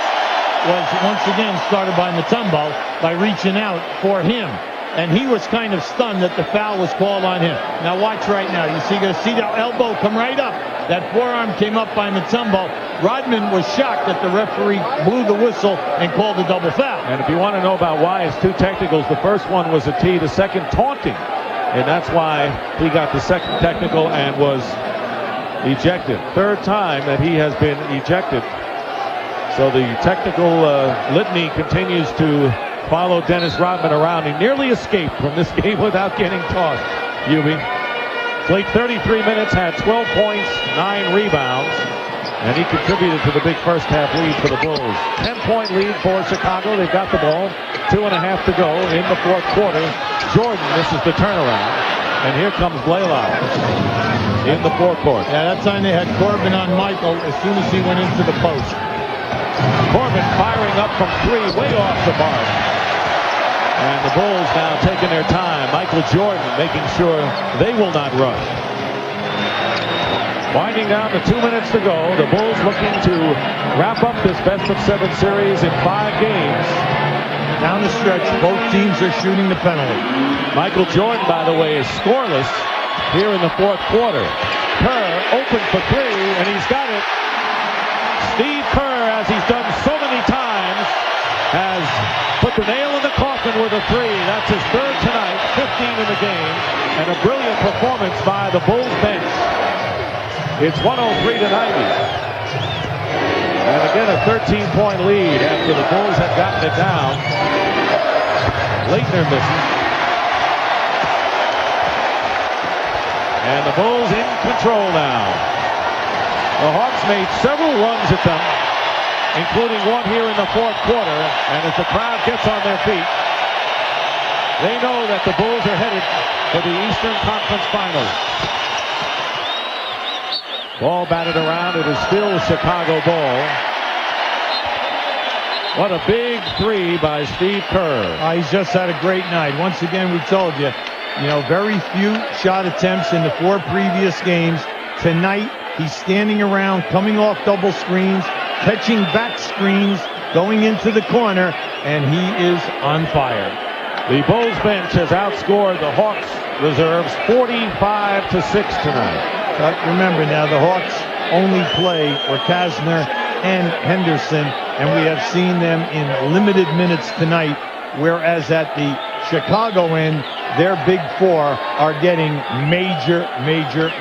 was once again started by Mutombo by reaching out for him. And he was kind of stunned that the foul was called on him. Now watch right now. You see that elbow come right up. That forearm came up by Mutombo. Rodman was shocked that the referee blew the whistle and called a double foul. And if you want to know about why it's 2 technicals, the first one was a tee, the second taunting. And that's why he got the second technical and was ejected. 3rd time that he has been ejected. So the technical litany continues to follow Dennis Rodman around. He nearly escaped from this game without getting tossed. Hubie played 33 minutes, had 12 points, 9 rebounds, and he contributed to the big first half lead for the Bulls. 10-point lead for Chicago. They've got the ball. 2.5 to go in the 4th quarter. Jordan misses the turnaround, and here comes Blaylock in the forecourt. Yeah, that time they had Corbin on Michael as soon as he went into the post. Corbin firing up from 3, way off the mark. And the Bulls now taking their time. Michael Jordan making sure they will not rush. Winding down to 2 minutes to go. The Bulls looking to wrap up this best-of-7 series in 5 games. Down the stretch, both teams are shooting the penalty. Michael Jordan, by the way, is scoreless here in the 4th quarter. Kerr open for 3, and he's got it. Steve Kerr, as he's done so many times, has put the nail in the coffin with a 3. That's his 3rd tonight, in the game, and a brilliant performance by the Bulls bench. It's 103 to 90. And again, a 13-point lead after the Bulls had gotten it down. Leitner misses. And the Bulls in control now. The Hawks made several runs at them, including one here in the fourth quarter. And as the crowd gets on their feet, they know that the Bulls are headed for the Eastern Conference Finals. Ball batted around. It is still Chicago ball. What a big three by Steve Kerr. He's just had a great night. Once again, we told you, very few shot attempts in the 4 previous games. Tonight, he's standing around, coming off double screens, catching back screens, going into the corner, and he is on fire. The Bulls bench has outscored the Hawks reserves 45 to 6 tonight. But remember now, the Hawks only play Kazner and Henderson, and we have seen them in limited minutes tonight, whereas at the Chicago end, their big 4 are getting major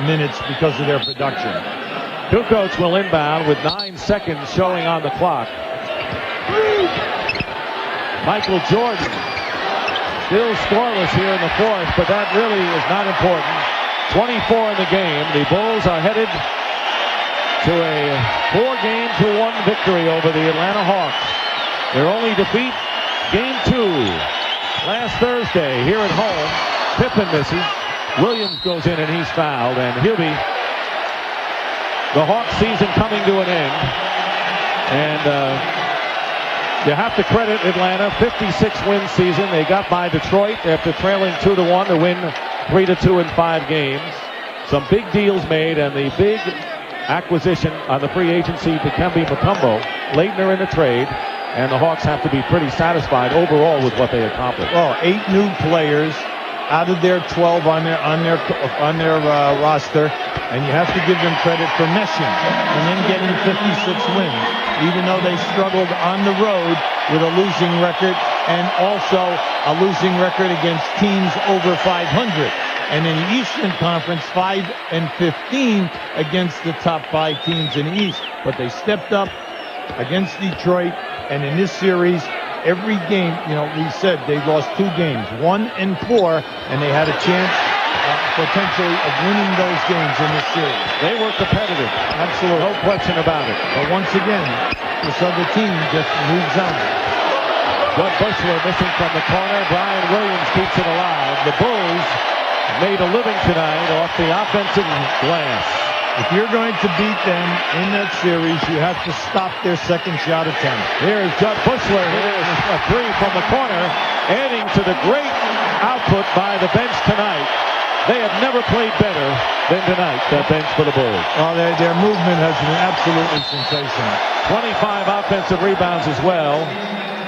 minutes because of their production. Kukoc will inbound with 9 seconds showing on the clock. Michael Jordan still scoreless here in the fourth, but that really is not important. 24 in the game. The Bulls are headed to a 4-1 victory over the Atlanta Hawks. Their only defeat, game 2, last Thursday here at home. Pippen misses. Williams goes in and he's fouled, and he'll be the Hawks season coming to an end. And you have to credit Atlanta, 56-win season. They got by Detroit after trailing 2-1 to win 3-2 in 5 games. Some big deals made, and the big acquisition on the free agency, Dikembe Mutombo, Leitner in the trade, and the Hawks have to be pretty satisfied overall with what they accomplished. Well, 8 new players out of their 12 on their roster, and you have to give them credit for meshing and then getting 56 wins, even though they struggled on the road with a losing record and also a losing record against teams over 500. And in the Eastern Conference, 5-15 against the top 5 teams in the East. But they stepped up against Detroit, and in this series, every game, we said they lost 2 games, 1 and 4, and they had a chance potentially of winning those games in this series. They were competitive. Absolutely. No question about it. But once again, this other team just moves on. Doug Bushler missing from the corner. Brian Williams keeps it alive. The Bulls made a living tonight off the offensive glass. If you're going to beat them in that series, you have to stop their second shot attempt. Here's Doug Bushler. Here's a 3 from the corner, adding to the great output by the bench tonight. They have never played better than tonight, that bench for the Bulls. Well, their movement has been absolutely sensational. 25 offensive rebounds as well.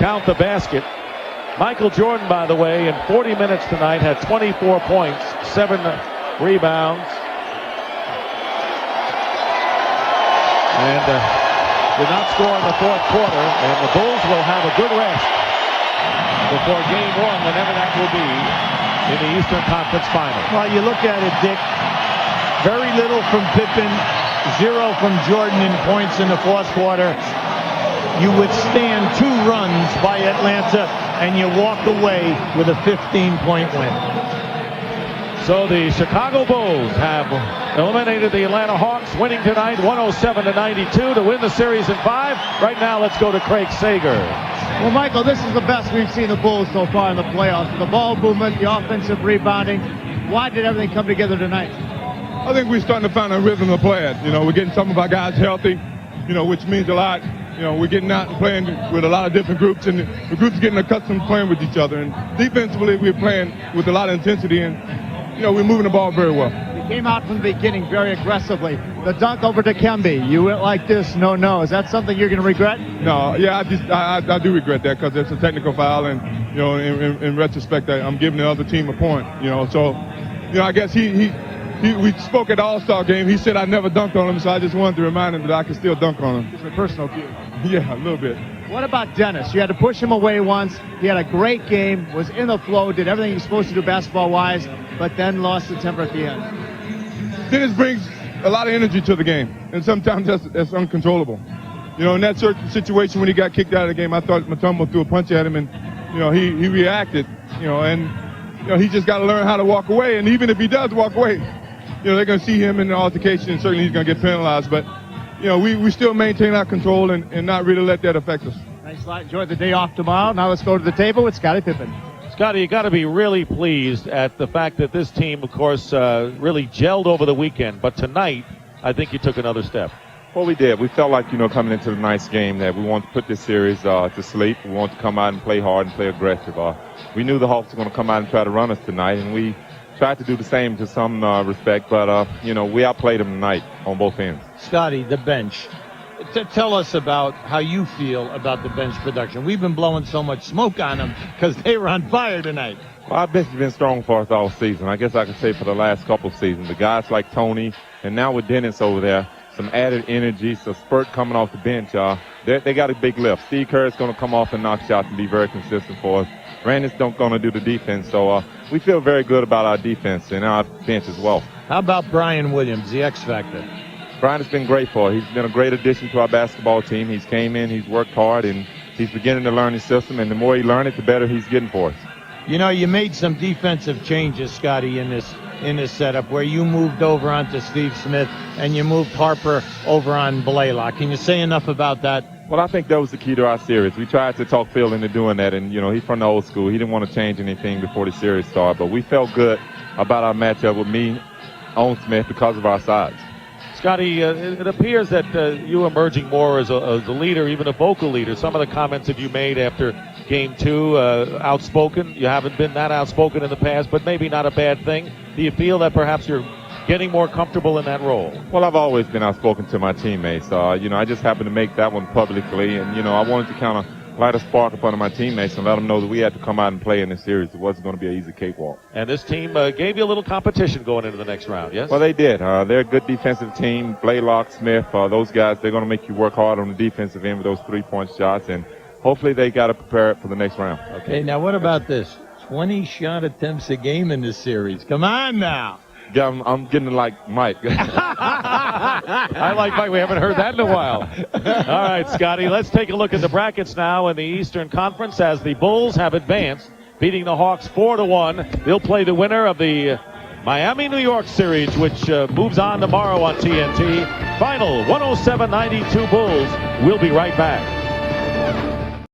Count the basket. Michael Jordan, by the way, in 40 minutes tonight had 24 points, 7 rebounds. And did not score in the fourth quarter, and the Bulls will have a good rest before game 1, whenever that will be, in the Eastern Conference Finals. Well, you look at it, Dick, very little from Pippen, 0 from Jordan in points in the fourth quarter. You withstand 2 runs by Atlanta, and you walk away with a 15-point win. So the Chicago Bulls have eliminated the Atlanta Hawks, winning tonight 107-92 to win the series in 5. Right now, let's go to Craig Sager. Well, Michael, this is the best we've seen the Bulls so far in the playoffs. The ball movement, the offensive rebounding. Why did everything come together tonight? I think we're starting to find a rhythm to play it. We're getting some of our guys healthy, which means a lot. We're getting out and playing with a lot of different groups, and the groups are getting accustomed to playing with each other. And defensively, we're playing with a lot of intensity, and we're moving the ball very well. You came out from the beginning very aggressively. The dunk over to Dikembe, you went like this, no. Is that something you're going to regret? No, yeah, I do regret that because it's a technical foul, and in retrospect, I'm giving the other team a point. So I guess we spoke at the All-Star game. He said I never dunked on him, so I just wanted to remind him that I can still dunk on him. It's a personal cue. Yeah, a little bit. What about Dennis? You had to push him away once. He had a great game, was in the flow, did everything he was supposed to do basketball-wise, but then lost the temper at the end. Dennis brings a lot of energy to the game, and sometimes that's uncontrollable. You know, in that certain situation when he got kicked out of the game, I thought Mutombo threw a punch at him, and, you know, he reacted, you know, and, you know, he just got to learn how to walk away, and even if he does walk away, you know, they're going to see him in the altercation, and certainly he's going to get penalized, but, you know, we still maintain our control and not really let that affect us. Thanks a lot. Enjoy the day off tomorrow. Now let's go to the table with Scottie Pippen. Scotty, you got to be really pleased at the fact that this team, of course, really gelled over the weekend, but tonight, I think you took another step. Well, we did. We felt like, you know, coming into the night's game that we wanted to put this series to sleep. We wanted to come out and play hard and play aggressive. We knew the Hawks were going to come out and try to run us tonight, and we tried to do the same to some respect, but, you know, we outplayed them tonight on both ends. Scotty, the bench. Tell us about how you feel about the bench production. We've been blowing so much smoke on them because they were on fire tonight. Well, our bench has been strong for us all season. I guess I could say for the last couple of seasons. The guys like Tony, and now with Dennis over there, some added energy, some spurt coming off the bench. They got a big lift. Steve Kerr is going to come off and knock shots and be very consistent for us. Brandon's don't going to do the defense, so we feel very good about our defense and our bench as well. How about Brian Williams, the X Factor? Brian has been great for us. He's been a great addition to our basketball team. He's came in, he's worked hard, and he's beginning to learn the system, and the more he learns it, the better he's getting for us. You know, you made some defensive changes, Scotty, in this setup where you moved over onto Steve Smith and you moved Harper over on Blaylock. Can you say enough about that? Well, I think that was the key to our series. We tried to talk Phil into doing that, and, you know, he's from the old school. He didn't want to change anything before the series started, but we felt good about our matchup with me on Smith because of our size. Scotty, it appears that you emerging more as a leader, even a vocal leader. Some of the comments that you made after Game 2, outspoken. You haven't been that outspoken in the past, but maybe not a bad thing. Do you feel that perhaps you're getting more comfortable in that role? Well, I've always been outspoken to my teammates. You know, I just happened to make that one publicly, and, you know, I wanted to kind of light a spark up under my teammates and let them know that we had to come out and play in this series. It wasn't going to be an easy cakewalk. And this team gave you a little competition going into the next round, yes? Well, they did. They're a good defensive team. Blaylock, Smith, those guys, they're going to make you work hard on the defensive end with those three-point shots, and hopefully they got to prepare it for the next round. Okay, now what about this? 20 shot attempts a game in this series. Come on now. Yeah, I'm getting like Mike. I like Mike. We haven't heard that in a while. All right, Scotty, let's take a look at the brackets now in the Eastern Conference as the Bulls have advanced, beating the Hawks 4-1. They'll play the winner of the Miami-New York series, which moves on tomorrow on TNT. Final 107-92 Bulls. We'll be right back.